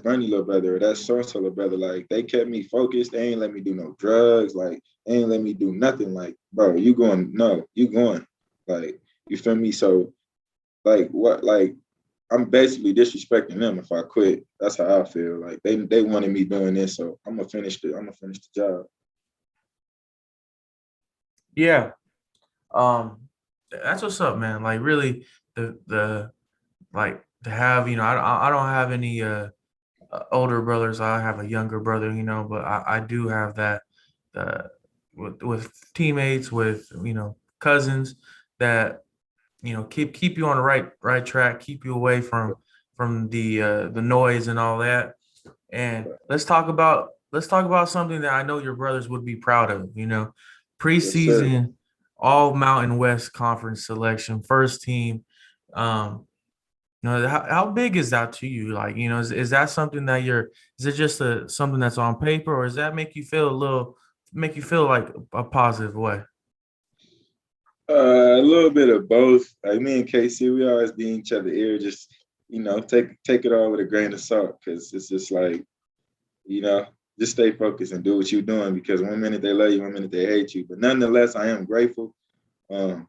Bernie little brother, or that's so-and-so little brother. Like they kept me focused. They ain't let me do no drugs. Like they ain't let me do nothing. Like, bro, you going, no, you going. Like, you feel me? So like what like I'm basically disrespecting them if I quit. That's how I feel. Like they wanted me doing this, so I'm gonna finish the job. Yeah. That's what's up, man. Like really the like to have, I don't have any older brothers. I have a younger brother, but I do have that with teammates, with cousins that keep you on the right track, keep you away from the noise and all that. And let's talk about something that I know your brothers would be proud of. Yes, sir. Preseason All Mountain West Conference selection, first team. Um, how big is that to you? Like, is that something that is it just something that's on paper, or does that make you feel like a positive way? A little bit of both. Like me and KC, we always be in each other ear. Just take it all with a grain of salt, because it's just like you know, just stay focused and do what you're doing, because one minute they love you, one minute they hate you. But nonetheless, I am grateful. Um,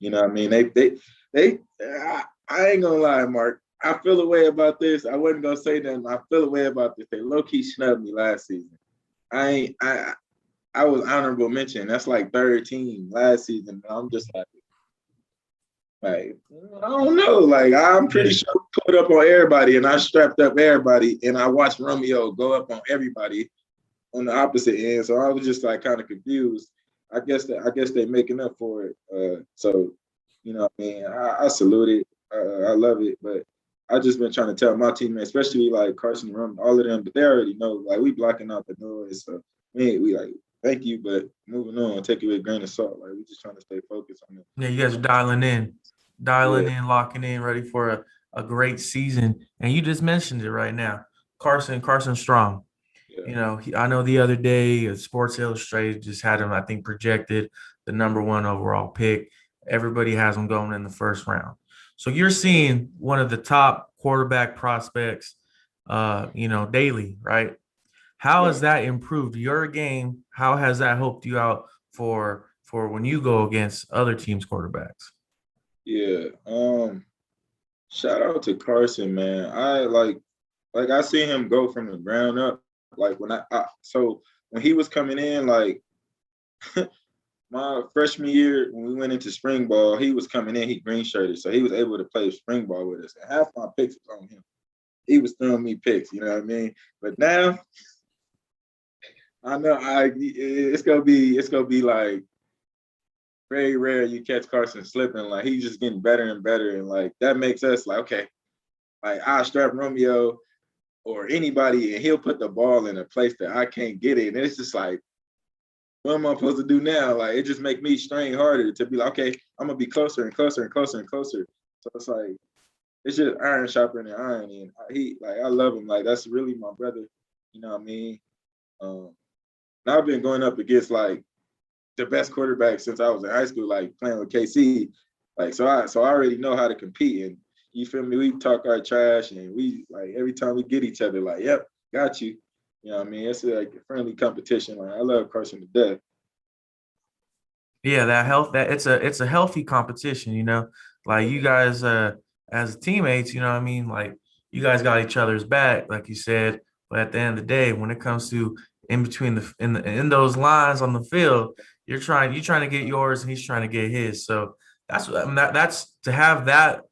you know what I mean? I ain't gonna lie, Mark. I feel a way about this. I wasn't gonna say nothing. I feel a way about this. They low key snubbed me last season. I ain't I was honorable mention. That's like third team last season. I'm just like I don't know. Like I'm pretty Yeah. sure we put up on everybody, and I strapped up everybody, and I watched Romeo go up on everybody on the opposite end. So I was just like kind of confused. I guess they're making up for it. So what I mean, I salute it. I love it, but I just been trying to tell my teammates, especially like Carson Rum, all of them, but they already know. Like we blocking out the noise. So we like thank you, but moving on, take it with a grain of salt. Like we just trying to stay focused on it. Yeah, you guys are Yeah, dialing in, locking in, ready for a great season. And you just mentioned it right now. Carson Strong. yeah, I know the other day, Sports Illustrated just had him, I think, projected the number one overall pick. Everybody has him going in the first round. So you're seeing one of the top quarterback prospects, daily, right? How has right. that improved your game? How has that helped you out for when you go against other teams' quarterbacks? Yeah. Shout out to Carson, man. I like I see him go from the ground up. Like so when he was coming in, like my freshman year when we went into spring ball, he was coming in, he green shirted, so he was able to play spring ball with us. And half my picks was on him. He was throwing me picks, you know what I mean? But now I know it's gonna be like very rare you catch Carson slipping. Like he's just getting better and better, and like that makes us like okay, like I strap Romeo or anybody, and he'll put the ball in a place that I can't get it. And it's just like, what am I supposed to do now? Like it just make me strain harder to be like, okay, I'm gonna be closer and closer and closer and closer. So it's like it's just iron sharpening iron, and I love him. Like that's really my brother. You know what I mean? Um, and I've been going up against like the best quarterback since I was in high school, like playing with KC. Like so I already know how to compete. And you feel me? We talk our trash, and we like every time we get each other, like, yep, got you. You know what I mean? It's like a friendly competition. Like I love Carson to death. Yeah, that it's a healthy competition, like you guys as teammates, what I mean, like you guys got each other's back, like you said, but at the end of the day, when it comes to in between in those lines on the field, you're trying to get yours and he's trying to get his. So that's I mean, that's to have that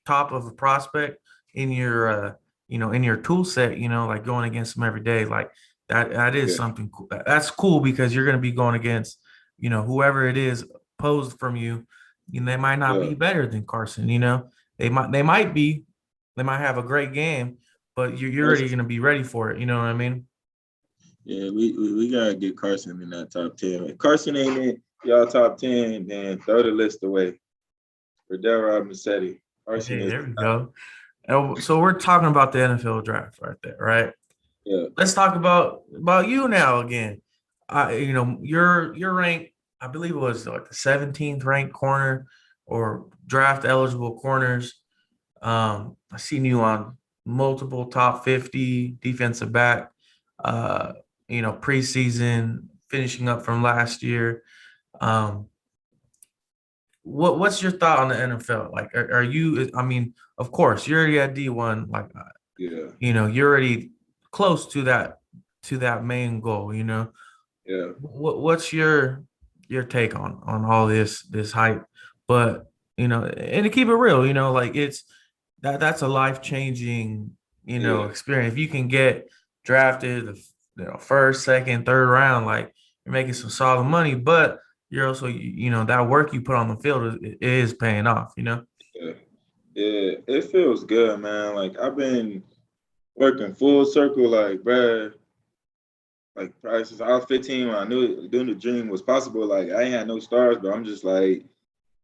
top of a prospect in your in your tool set, like going against them every day, like that is Yeah, something cool. That's cool because you're going to be going against whoever it is posed from you. They might not yeah, be better than Carson. They might have a great game, but you're already that's going to be ready for it. You know what I mean? Yeah, we gotta get Carson in that top 10. If Carson ain't in y'all top 10, then throw the list away. Berdale Robins said it. Carson Hey, is there we go. And so we're talking about the NFL draft right there, right? yeah. Let's talk about you now again. You're ranked, I believe it was like the 17th ranked corner or draft eligible corners. I seen you on multiple top 50 defensive back, uh, preseason, finishing up from last year. Um, what's your thought on the NFL? Like, are you, I mean, of course, you're already at D1, like, Yeah. you're already close to that main goal, Yeah. what's your take on all this hype? But and to keep it real, like that's a life-changing Yeah. experience. If you can get drafted first, second, third round, like you're making some solid money, but you're also that work you put on the field is paying off. Yeah. Yeah. It feels good, man. Like I've been working full circle, like, bruh, like probably since I was 15 when I knew doing the dream was possible. Like I ain't had no stars, but I'm just like,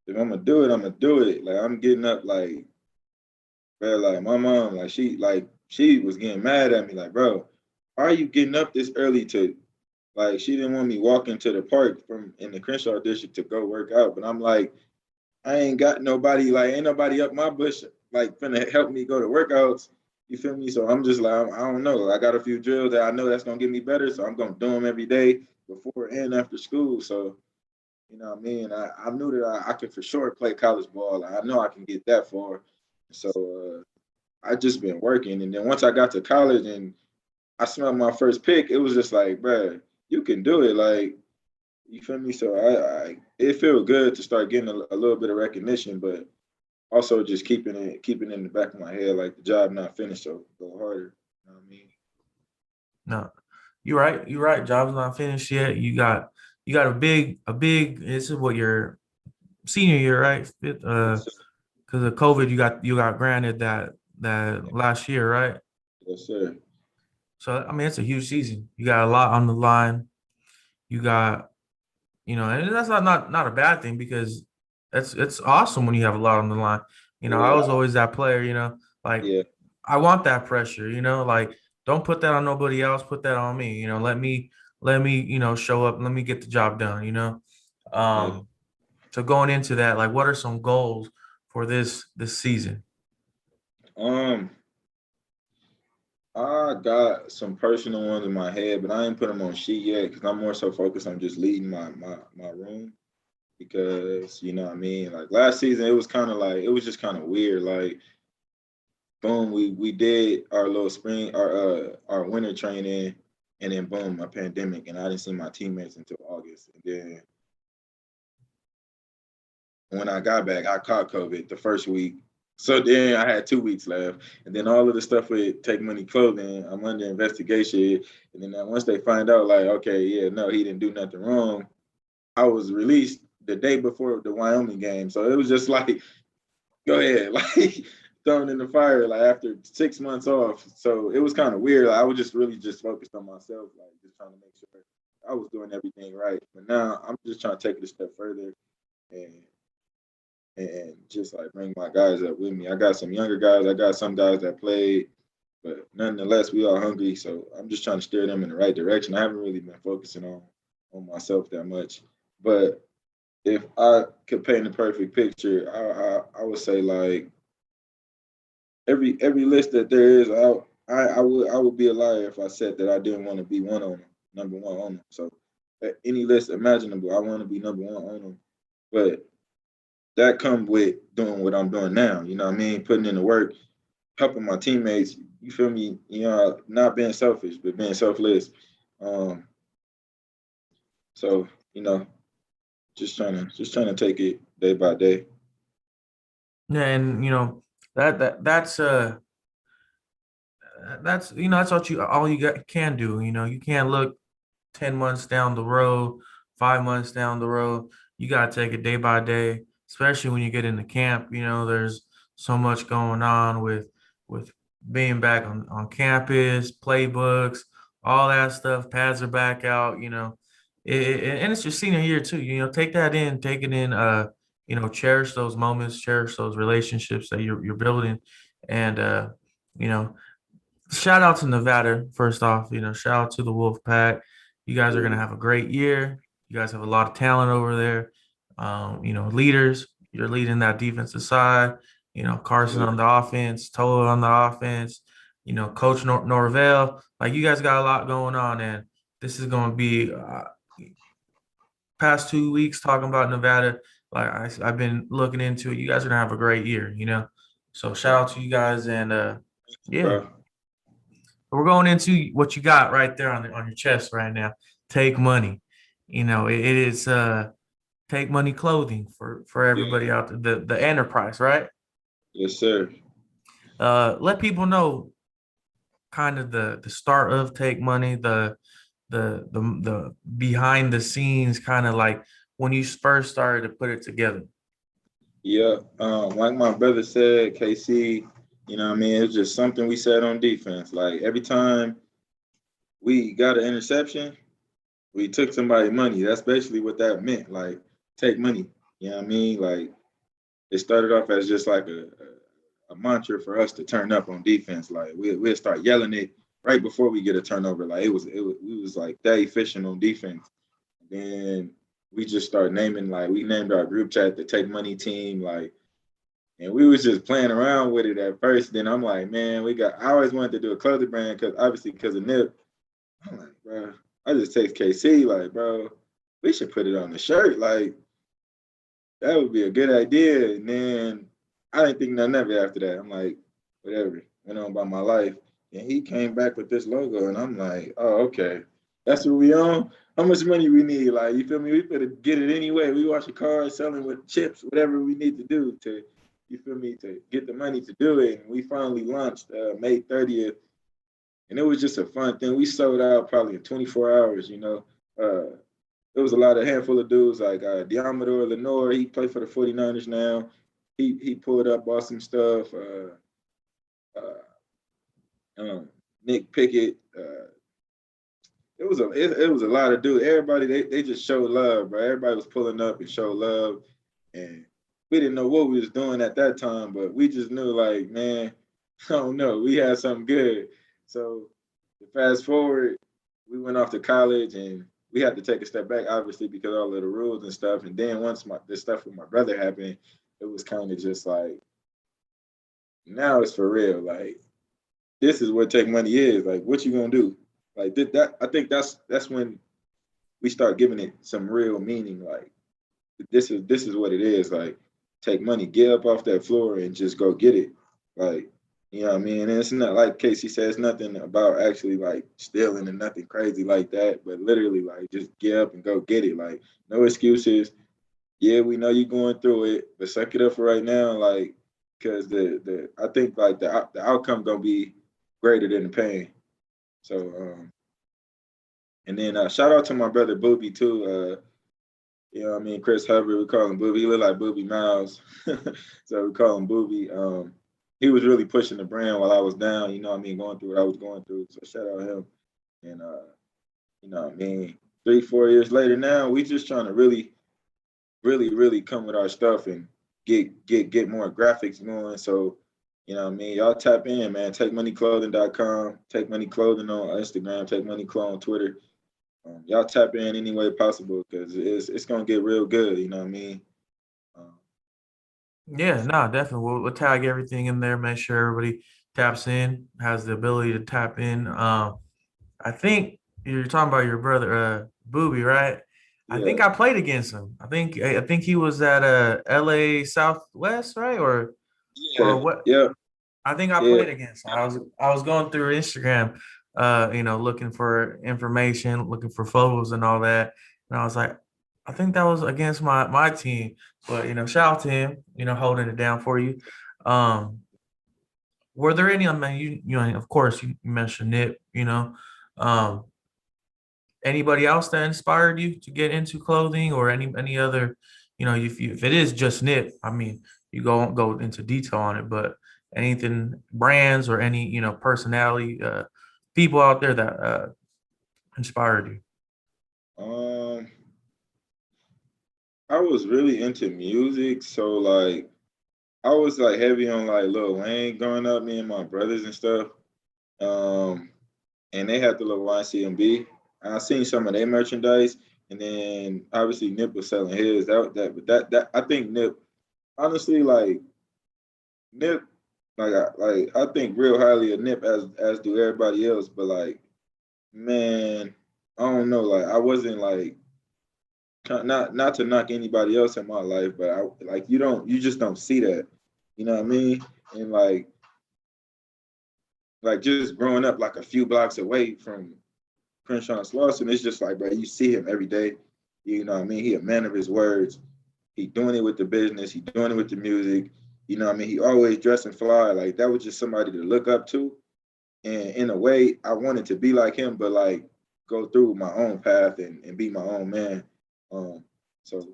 if I'm gonna do it, I'm gonna do it. Like I'm getting up, like, bro, like my mom, she was getting mad at me, like, bro, why are you getting up this early to, like, she didn't want me walking to the park from in the Crenshaw District to go work out, but I'm like, I ain't got nobody, like, ain't nobody up my bush, like, finna help me go to workouts. You feel me? So I'm just like, I don't know. I got a few drills that I know that's gonna get me better, so I'm gonna do them every day before and after school. So you know what I mean? I knew that I could for sure play college ball. I know I can get that far. So I just been working. And then once I got to college and I smelled my first pick, it was just like, bruh, you can do it. Like, you feel me? So it felt good to start getting a little bit of recognition, but also just keeping it in the back of my head, like the job not finished, so go harder. You know what I mean? No, you're right. You're right. Job's not finished yet. You got a big. This is what your senior year, right? Yes, sir. Because of COVID, you got granted that last year, right? Yes, sir. So I mean, it's a huge season. You got a lot on the line. You got, and that's not a bad thing because it's awesome when you have a lot on the line. I Yeah, was always that player. Like yeah, I want that pressure. Like don't put that on nobody else. Put that on me. Let me show up. Let me get the job done. yeah. Um, so going into that, like, what are some goals for this season? Um, I got some personal ones in my head, but I ain't put them on sheet yet because I'm more so focused on just leading my room. Because you know what I mean. Like last season, it was kind of like it was just kind of weird. Like boom, we did our little spring, our winter training, and then boom, a pandemic, and I didn't see my teammates until August. And then when I got back, I caught COVID the first week. So then I had 2 weeks left. And then all of the stuff with Takemoney Clothing, I'm under investigation. And then once they find out, like, okay, yeah, no, he didn't do nothing wrong, I was released the day before the Wyoming game. So it was just like, go ahead, like thrown in the fire, like after 6 months off. So it was kind of weird. Like, I was just really just focused on myself, like just trying to make sure I was doing everything right. But now I'm just trying to take it a step further and just like bring my guys up with me. I got some younger guys. I got some guys that played, but nonetheless, we all hungry. So I'm just trying to steer them in the right direction. I haven't really been focusing on myself that much. But if I could paint a perfect picture, I would say like every list that there is, I would be a liar if I said that I didn't want to be one on them, number one on them. So any list imaginable, I want to be number one on them. But that comes with doing what I'm doing now. You know what I mean? Putting in the work, helping my teammates. You feel me? Not being selfish, but being selfless. Um, so just trying to take it day by day. Yeah, and that's what can do. You can't look 10 months down the road, 5 months down the road. You got to take it day by day, especially when you get into camp. There's so much going on with being back on campus, playbooks, all that stuff. Pads are back out, and it's your senior year too. Take that in, take it in. Cherish those moments, cherish those relationships that you're building, and you know, shout out to Nevada first off. Shout out to the Wolfpack. You guys are gonna have a great year. You guys have a lot of talent over there. Leaders. You're leading that defensive side. Carson on the offense, Tola on the offense. Coach Norvell. Like, you guys got a lot going on, and this is going to be past 2 weeks talking about Nevada. Like, I've been looking into it. You guys are gonna have a great year. So shout out to you guys, and yeah. Bro. We're going into what you got right there on your chest right now. Take money. It is Takemoney Clothing for everybody out there. The enterprise, right? Yes, sir. Let people know kind of the start of Takemoney, the behind the scenes, kind of like when you first started to put it together. Yeah. Like my brother said, KC, it's just something we said on defense. Like, every time we got an interception, we took somebody's money. That's basically what that meant. Like, take money. You know what I mean? Like, it started off as just like a mantra for us to turn up on defense. Like, we'll start yelling it right before we get a turnover. Like, we was like that efficient on defense. Then we just started naming, like, we named our group chat the Take Money Team. Like, and we was just playing around with it at first. Then I'm like, man, I always wanted to do a clothing brand because of Nip. I'm like, bro, I just text KC, like, bro, we should put it on the shirt. Like, that would be a good idea. And then I didn't think nothing of it after that. I'm like, whatever, went on about my life. And he came back with this logo, and I'm like, oh, okay, that's what we on? How much money we need? Like, you feel me? We better get it anyway. We wash the cars, selling with chips, whatever we need to do to, you feel me, to get the money to do it. And we finally launched May 30th. And it was just a fun thing. We sold out probably in 24 hours, There was a handful of dudes like Diamador Lenore. He played for the 49ers now. He pulled up, bought some stuff. Nick Pickett. It was a lot of dudes. Everybody, they just showed love, bro. Everybody was pulling up and showed love. And we didn't know what we was doing at that time, but we just knew, like, man, I don't know. We had something good. So fast forward, we went off to college, and we had to take a step back, obviously, because all of the rules and stuff. And then once this stuff with my brother happened, it was kind of just like, now it's for real. Like, this is what Take Money is. Like, what you gonna do? Like, I think that's when we start giving it some real meaning. Like, this is what it is. Like, take money, get up off that floor and just go get it. Like, you know what I mean? And it's not like Casey says, nothing about actually like stealing and nothing crazy like that, but literally like just get up and go get it. Like, no excuses. Yeah, we know you're going through it, but suck it up for right now. Like, because I think like the outcome gonna be greater than the pain. So and then shout out to my brother Booby too. You know what I mean? Chris Hubbard, we call him Booby. He look like Booby Miles. So we call him Booby. He was really pushing the brand while I was down, you know what I mean, going through what I was going through. So shout out him. And you know what I mean, 3-4 years later now, we just trying to really come with our stuff and get more graphics going. So, you know what I mean, y'all tap in, man. Takemoneyclothing.com, Takemoney Clothing on Instagram, Takemoney Clothing on Twitter. Y'all tap in any way possible, because it's gonna get real good. You know what I mean? Yeah, no, definitely. We'll tag everything in there. Make sure everybody taps in, has the ability to tap in. I think you're talking about your brother, Booby, right? I think Yeah. I played against him. I think he was at LA Southwest, right? Or what? Yeah. I think I Yeah. played against him. I was going through Instagram, looking for information, looking for photos and all that. And I was like, I think that was against my team. But shout out to him, holding it down for you. Were there any? I mean, of course, you mentioned Nip. Um, anybody else that inspired you to get into clothing, or any other? If it is just Nip, I mean, you won't go into detail on it, but anything, brands or any personality, people out there that inspired you? I was really into music, so like I was like heavy on like Lil Wayne growing up, me and my brothers and stuff. Um, and they had the little YCMB. I seen some of their merchandise, and then obviously Nip was selling his. That I think Nip, honestly, like Nip, I think real highly of Nip as do everybody else. But like, man, I don't know. Like I wasn't like not to knock anybody else in my life, but I like you just don't see that. You know what I mean? And like just growing up like a few blocks away from Crenshaw and Slauson, it's just like, bro, you see him every day. You know what I mean? He a man of his words. He doing it with the business. He doing it with the music. You know what I mean? He always dressing fly. Like that was just somebody to look up to. And in a way, I wanted to be like him, but like go through my own path and be my own man. So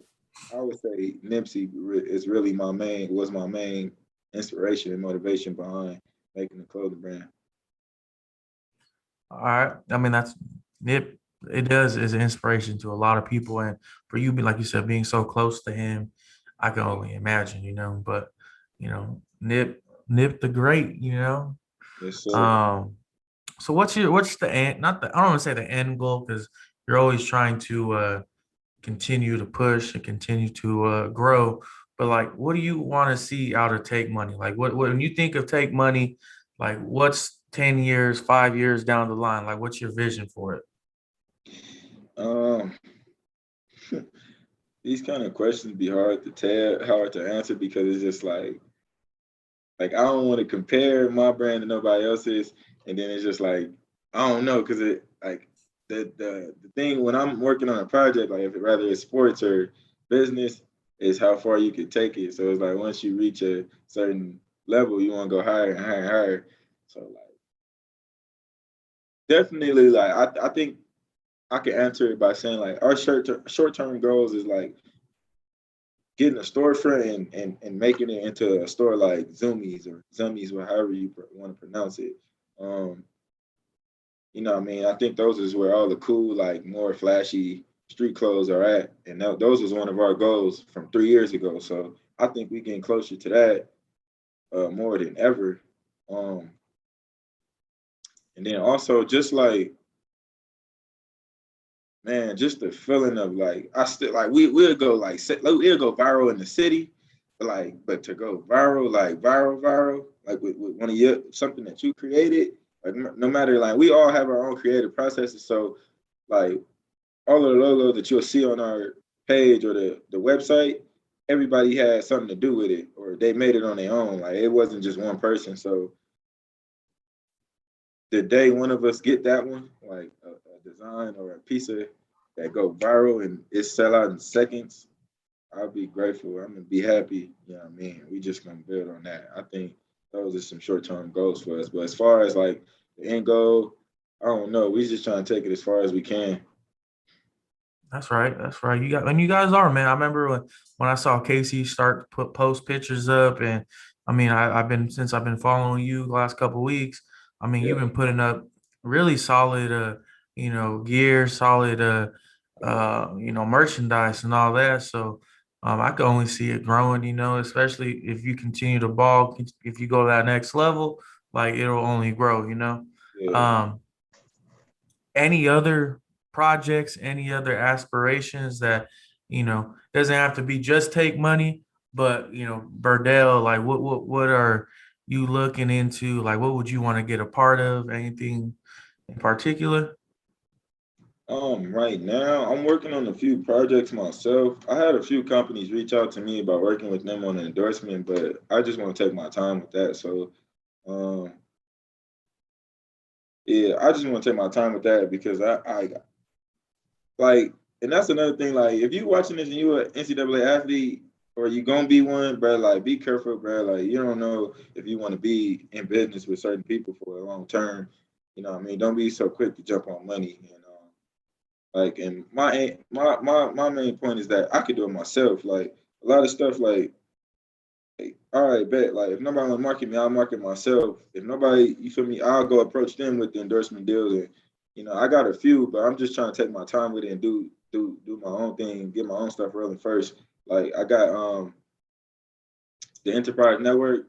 I would say Nipsey is really was my main inspiration and motivation behind making the clothing brand. All right. I mean, that's Nip. It does is an inspiration to a lot of people, and for you, like you said, being so close to him, I can only imagine. But Nip the Great. Yes, sir. Um. So what's the end? Not the I don't want to say the end goal because you're always trying to continue to push and continue to grow. But like, what do you want to see out of Take Money? Like, what when you think of Take Money, like, what's 10 years, 5 years down the line? Like, what's your vision for it? Um, these kind of questions be hard to answer because it's just like I don't want to compare my brand to nobody else's, and then it's just like I don't know because it like the thing when I'm working on a project, like if it, rather it's sports or business, is how far you can take it. So it's like once you reach a certain level, you want to go higher and higher and higher. So like definitely like I think I can answer it by saying like our short term goals is like getting a storefront and making it into a store like Zoomies or however you want to pronounce it. Um, you know what I mean? I think those is where all the cool, like more flashy street clothes are at. And those was one of our goals from 3 years ago. So I think we getting closer to that more than ever. Um, and then also just like, man, just the feeling of like I still like we'll go we'll go viral in the city, but to go viral like viral like with one of your something that you created, like no matter like we all have our own creative processes. So like all of the logos that you'll see on our page or the website, everybody had something to do with it or they made it on their own. Like it wasn't just one person. So the day one of us get that one, like a design or a piece of that go viral and it sell out in seconds, I'll be grateful. I'm gonna be happy. You know what I mean? We just gonna build on that. I think those are some short term goals for us. But as far as like the end goal, I don't know. We just trying to take it as far as we can. That's right. That's right. You guys are, man. I remember when I saw Casey start to post pictures up, and I mean, I've been following you the last couple of weeks. I mean, you've Yeah. been putting up really solid, gear, solid, merchandise and all that. So, I can only see it growing. Especially if you continue to ball, if you go to that next level, like it'll only grow. Yeah. Um, any other projects, any other aspirations that, doesn't have to be just Take Money, but Berdale, like what are you looking into? Like what would you want to get a part of? Anything in particular? Right now I'm working on a few projects myself. I had a few companies reach out to me about working with them on an endorsement, but I just want to take my time with that. So um yeah, I just want to take my time with that because I like, and that's another thing. Like, if you watching this and you an NCAA athlete or you gonna be one, bro, like be careful, bro. Like, you don't know if you want to be in business with certain people for a long term. You know what I mean? Don't be so quick to jump on money. Like, and my main point is that I could do it myself. Like a lot of stuff, like, all right, bet. Like, if nobody want to market me, I'll market myself. If nobody, you feel me, I'll go approach them with the endorsement deals I got a few, but I'm just trying to take my time with it and do my own thing, get my own stuff rolling first. Like I got the Enterprise Network.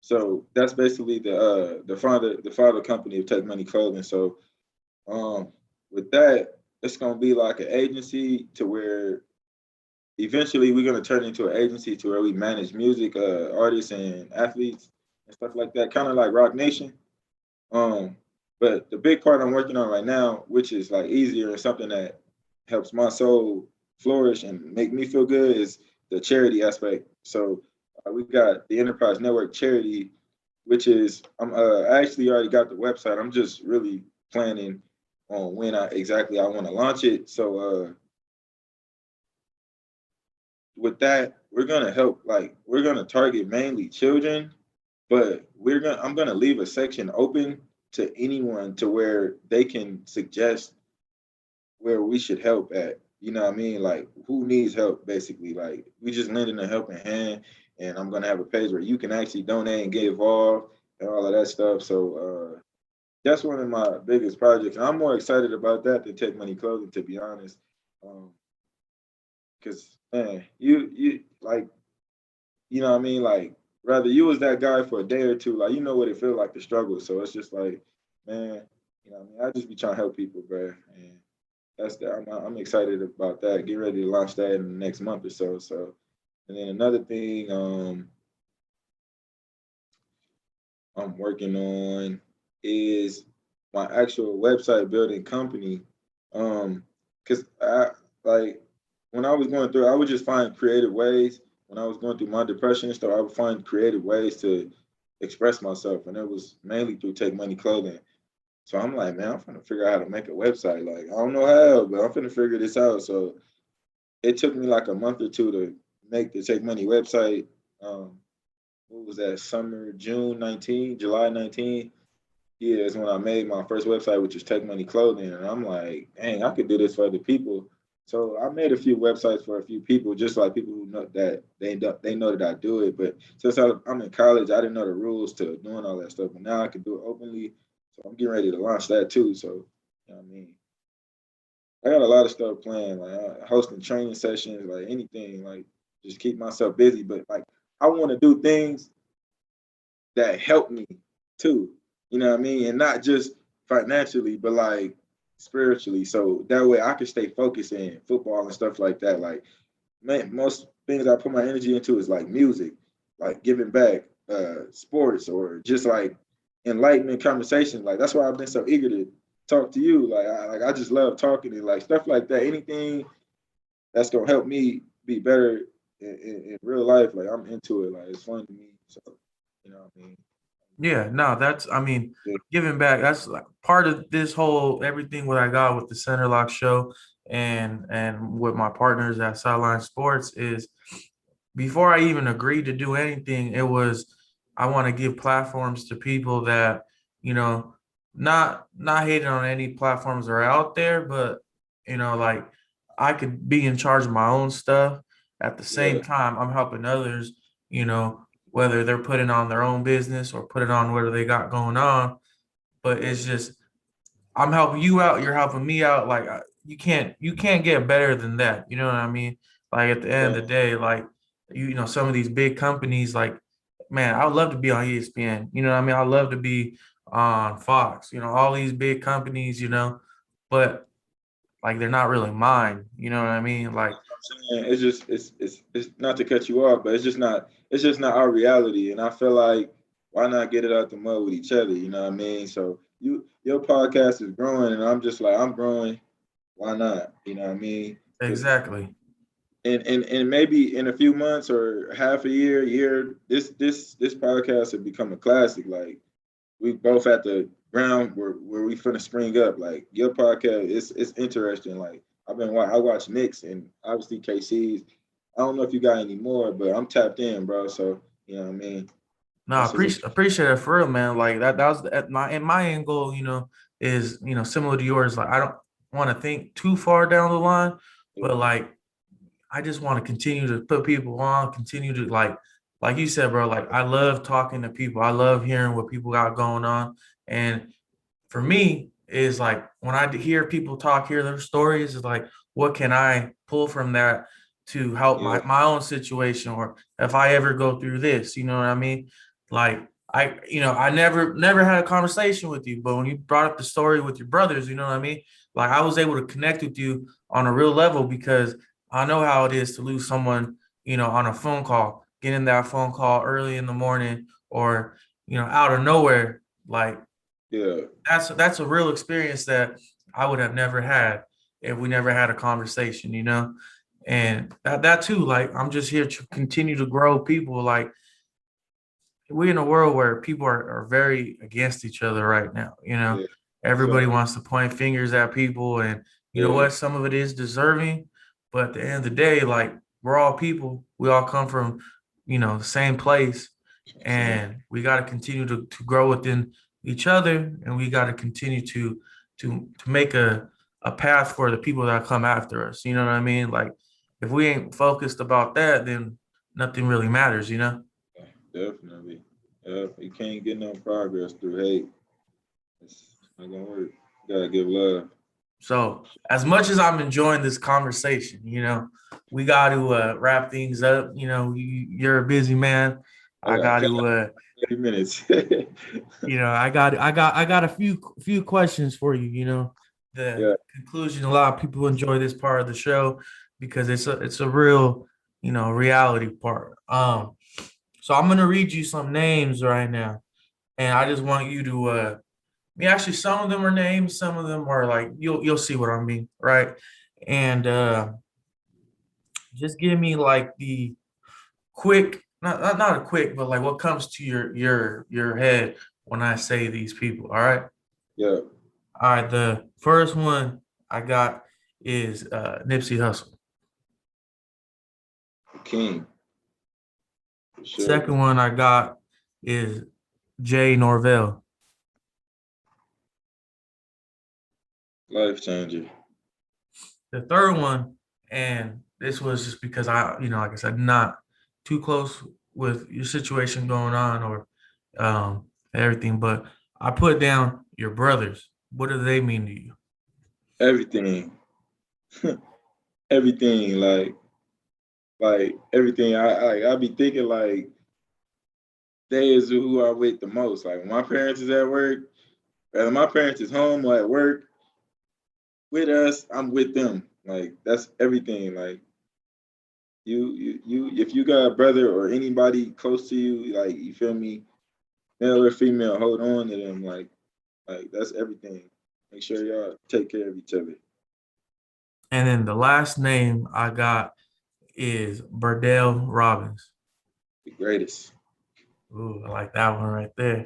So that's basically the father company of Takemoney Clothing. So with that, it's gonna be like an agency to where eventually we're gonna turn into an agency to where we manage music, artists and athletes and stuff like that, kind of like Rock Nation. Um, but the big part I'm working on right now, which is like easier and something that helps my soul flourish and make me feel good, is the charity aspect. So we got the Enterprise Network charity, which is I actually already got the website. I'm just really planning on when I want to launch it. So with that, we're gonna target mainly children, but I'm gonna leave a section open to anyone to where they can suggest where we should help at. You know what I mean? Like who needs help basically. Like we just lending a helping hand, and I'm gonna have a page where you can actually donate and get involved and all of that stuff. So that's one of my biggest projects. And I'm more excited about that than Takemoney Clothing, to be honest. Cause man, you like, you know what I mean? Like rather you was that guy for a day or two, like you know what it feels like to struggle. So it's just like, man, you know what I mean? I just be trying to help people, bro. And I'm excited about that. Get ready to launch that in the next month or so. So and then another thing I'm working on is my actual website building company. Cause I like when I was going through, I would just find creative ways. When I was going through my depression and stuff, I would find creative ways to express myself, and it was mainly through Takemoney Clothing. So I'm like, man, I'm trying to figure out how to make a website. Like, I don't know how, but I'm gonna figure this out. So it took me like a month or two to make the Takemoney website. Um, what was that? Summer, June 19, July 19. Yeah, it's when I made my first website, which is Takemoney Clothing, and I'm like, dang, I could do this for other people. So I made a few websites for a few people, just like people who know that they know that I do it. But since I'm in college, I didn't know the rules to doing all that stuff. But now I can do it openly. So I'm getting ready to launch that too. So you know what I mean, I got a lot of stuff planned, like hosting training sessions, like anything, like just keep myself busy. But like I want to do things that help me too. You know what I mean? And not just financially, but like spiritually. So that way I can stay focused in football and stuff like that. Like man, most things I put my energy into is like music, like giving back, sports, or just like enlightenment conversations. Like that's why I've been so eager to talk to you. Like I just love talking and like stuff like that. Anything that's gonna help me be better in real life, like I'm into it. Like it's fun to me. So you know what I mean? Yeah, no, that's, I mean, Yeah. giving back, that's like part of this whole everything what I got with the Centerlocked Show and with my partners at Sideline Sports is before I even agreed to do anything, it was I want to give platforms to people that, you know, not hating on any platforms that are out there, but like I could be in charge of my own stuff. At the same Yeah. time, I'm helping others, whether they're putting on their own business or putting on whatever they got going on. But it's just I'm helping you out, you're helping me out. Like you can't get better than that. You know what I mean? Like at the end of the day, like some of these big companies, like man, I would love to be on ESPN. You know what I mean? I love to be on Fox. All these big companies. But like they're not really mine. You know what I mean? Like And it's just it's not to cut you off, but it's just not our reality. And I feel like why not get it out the mud with each other? You know what I mean? So your podcast is growing, and I'm just like I'm growing. Why not? You know what I mean? Because exactly. and maybe in a few months or half a year, this podcast will become a classic. Like we both at the ground where we finna spring up. Like your podcast, it's interesting. Like I watch Knicks and obviously KC's. I don't know if you got any more, but I'm tapped in, bro. So you know what I mean. No, I That's a appreciate it for real, man. Like that was at my end goal, is similar to yours. Like I don't want to think too far down the line, but like I just want to continue to put people on, continue to like you said, bro. Like I love talking to people. I love hearing what people got going on. And for me, is like when I hear people talk, hear their stories, is like, what can I pull from that to help my own situation, or if I ever go through this, you know what I mean? Like I never had a conversation with you, but when you brought up the story with your brothers, you know what I mean? Like I was able to connect with you on a real level because I know how it is to lose someone, on a phone call, getting that phone call early in the morning or, out of nowhere. Like Yeah. that's a real experience that I would have never had if we never had a conversation, And that too, like I'm just here to continue to grow people. Like we're in a world where people are very against each other right now, Yeah. Everybody So wants to point fingers at people, and you know yeah. what? Some of it is deserving, but at the end of the day, like we're all people. We all come from, the same place, Same. and we got to continue to grow within each other, and we got to continue to make a path for the people that come after us. You know what I mean? Like if we ain't focused about that, then nothing really matters, Definitely. You can't get no progress through hate. It's not gonna work. You gotta give love. So, as much as I'm enjoying this conversation, we got to wrap things up. You're a busy man. I I got got to, 30 minutes. I got a few questions for you. The Yeah. conclusion. A lot of people enjoy this part of the show because it's a real, reality part. So I'm gonna read you some names right now, and I just want you to actually, some of them are names, some of them are like you'll see what I mean, right? And just give me like the quick, not a quick, but like what comes to your head when I say these people. All right. Yeah. All right. The first one I got is Nipsey Hussle. King. For sure. Second one I got is Jay Norvell. Life changer. The third one, and this was just because like I said, not too close with your situation going on or everything, but I put down your brothers. What do they mean to you? Everything. Everything. Like everything. I be thinking like they is who I with the most. Like when my parents is at work, whether my parents is home or at work with us, I'm with them. Like that's everything. Like you if you got a brother or anybody close to you, like you feel me, male or female, hold on to them. Like that's everything. Make sure y'all take care of each other. And then the last name I got is Berdale Robins. The greatest. Ooh, I like that one right there.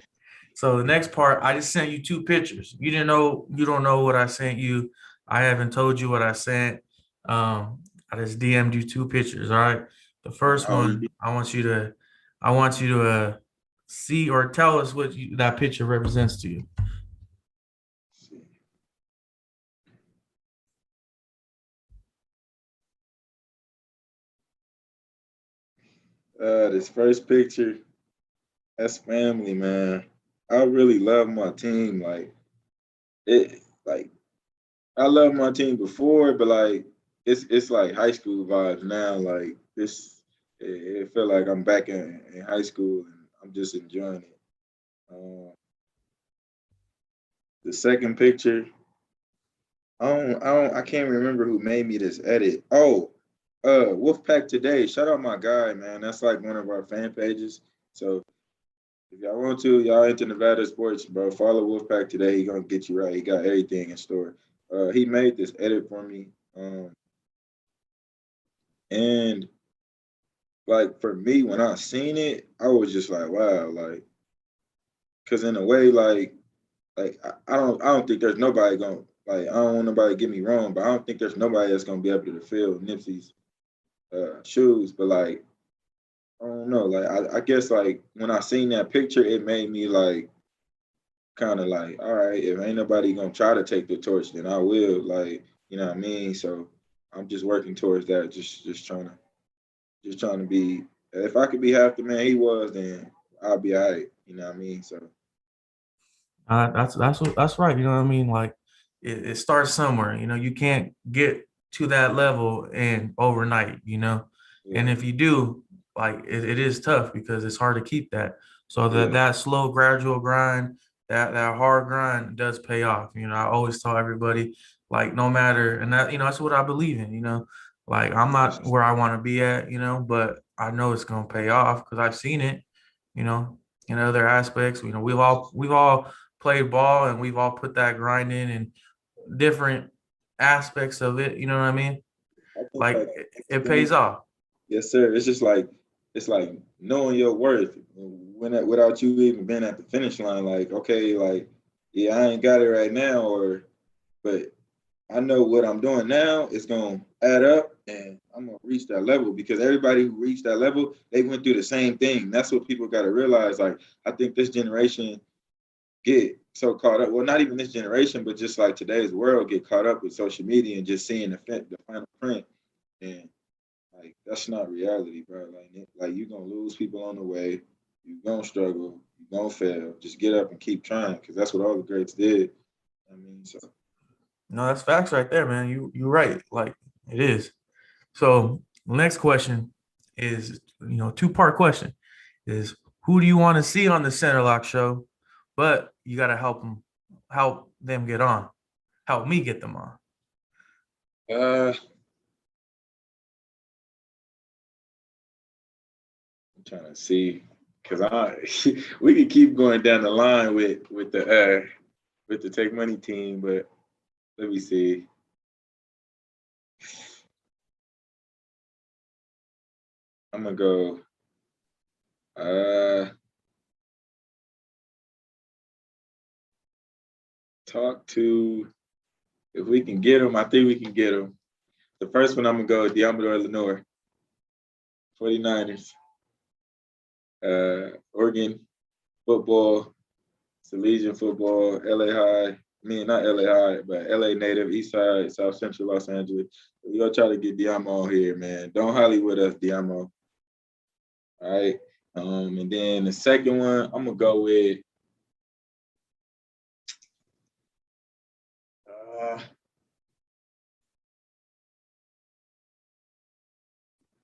So the next part, I just sent you two pictures. You don't know what I sent you. I haven't told you what I sent. I just DM'd you two pictures. All right. The first one, I want you to see or tell us what that picture represents to you. This first picture, that's family, man. I really love my team. Like I love my team before, but like it's like high school vibes now. Like it feel like I'm back in high school and I'm just enjoying it. The second picture, I can't remember who made me this edit. Oh, Wolfpack Today. Shout out my guy, man. That's like one of our fan pages. So if y'all want to, y'all into Nevada sports, bro, follow Wolfpack Today. He gonna get you right. He got everything in store. He made this edit for me. And like for me, when I seen it, I was just like, wow, like, cause in a way, I don't think there's nobody gonna like I don't want nobody to get me wrong, but I don't think there's nobody that's gonna be able to fill Nipsey's shoes. But like I don't know, like I guess like when I seen that picture, it made me like kind of like, all right, if ain't nobody gonna try to take the torch, then I will. Like, you know what I mean? So I'm just working towards that, just trying to be. If I could be half the man he was, then I'll be all right. You know what I mean? So That's right. You know what I mean? Like it starts somewhere. You know, you can't get to that level and overnight. You know, and Yeah, if you do, like it is tough because it's hard to keep that. So that yeah, that slow, gradual grind, that hard grind does pay off. You know, I always tell everybody, like no matter, and that that's what I believe in. You know, like I'm not where I want to be at. You know, but I know it's gonna pay off because I've seen it. You know, in other aspects. You know, we've all played ball and we've all put that grind in and different aspects of it. You know what I mean? I think Like like it pays off. yes, sir. It's just like it's like knowing your worth without you even being at the finish line. Like, okay, like yeah, I ain't got it right now, or but I know what I'm doing now is gonna add up, and I'm gonna reach that level because everybody who reached that level, they went through the same thing. That's what people got to realize. Like, I think this generation get so caught up. Well, not even this generation, but just like today's world, get caught up with social media and just seeing the final print, and like that's not reality, bro. Like you're gonna lose people on the way. You're gonna struggle. You're gonna fail. Just get up and keep trying, because that's what all the greats did. I mean, so No, that's facts right there, man. You're right. Like it is. So next question is, two-part question is who do you want to see on the Centerlock show? But you gotta help them get on. Help me get them on. I'm trying to see because I we could keep going down the line with the Take Money team, but let me see. I'm gonna go. Uh, talk to if we can get them. I think we can get them. The first one I'm gonna go Diamador Lenore, 49ers, Oregon football, Salesian football, LA High. I mean, not LA High, but LA native, East Side, South Central Los Angeles. We gonna try to get Diamo on here, man. Don't Hollywood us, Diamo. All right. And then the second one, I'm gonna go with uh,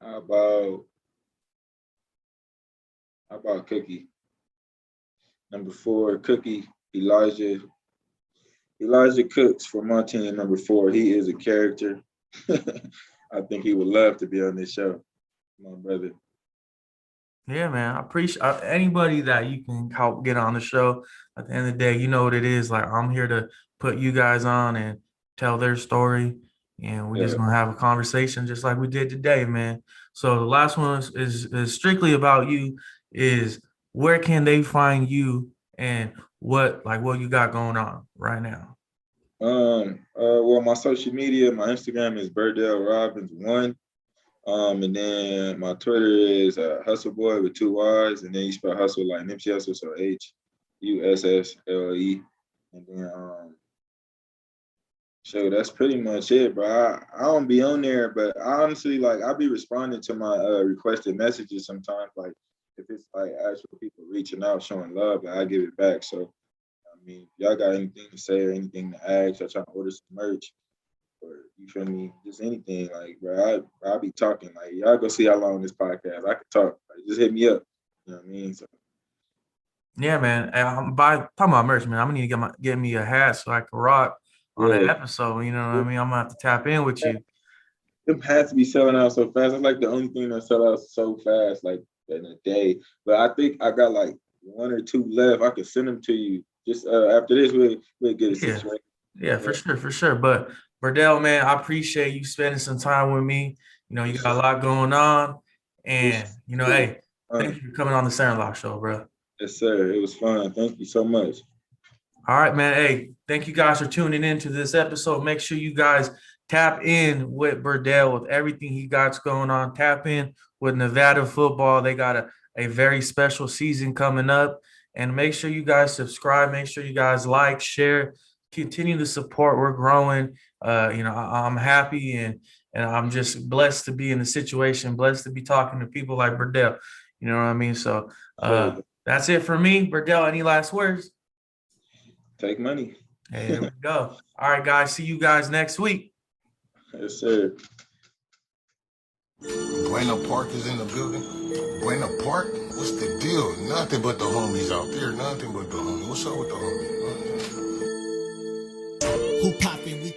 how about Cookie? Number 4, Cookie, Elijah. Elijah Cooks for my team, number 4. He is a character. I think he would love to be on this show, my brother. Yeah, man. I appreciate anybody that you can help get on the show. At the end of the day, you know what it is. Like I'm here to put you guys on and tell their story, and we're just Yeah. gonna have a conversation just like we did today, man. So the last one is strictly about you. Is where can they find you and what you got going on right now? Well, my social media, my Instagram is Berdale Robins 1. And then my Twitter is Hustle Boy with 2 Y's, and then you spell hustle like Nipsey Hustle, so HUSSLE. And then so that's pretty much it, bro. I don't be on there, but I honestly like I be responding to my requested messages sometimes. Like if it's like actual people reaching out, showing love, and I give it back. So I mean, if y'all got anything to say or anything to ask, or trying to order some merch, or you feel me, just anything, like bro, I be talking. Like y'all go see how long this podcast. I can talk. Like, just hit me up. You know what I mean? So Yeah, man. Talking about merch, man. I'm gonna need to get me a hat so I can rock on an yeah, episode. You know what I mean? I'm gonna have to tap in with you. them has to be selling out so fast. It's like the only thing that sell out so fast, like in a day. But I think I got like 1 or 2 left. I could send them to you. Just after this, we'll get a Yeah. situation. Yeah, for Yeah, sure, for sure. But Berdale, man, I appreciate you spending some time with me. You know, for you got a sure. lot going on. Appreciate And, it. hey, thank you for coming on the Centerlock show, bro. Yes, sir. It was fun. Thank you so much. All right, man. Hey, thank you guys for tuning in to this episode. Make sure you guys tap in with Berdale with everything he got going on. Tap in with Nevada football. They got a very special season coming up. And make sure you guys subscribe. Make sure you guys like, share, continue to support. We're growing. I'm happy and I'm just blessed to be in the situation, blessed to be talking to people like Berdale. You know what I mean? So Sure. that's it for me. Berdale, any last words? Take money. Hey, there we go. All right, guys. See you guys next week. Yes, sir. Buena Park is in the building. Buena Park? What's the deal? Nothing but the homies out there. Nothing but the homies. What's up with the homies? Who poppin', we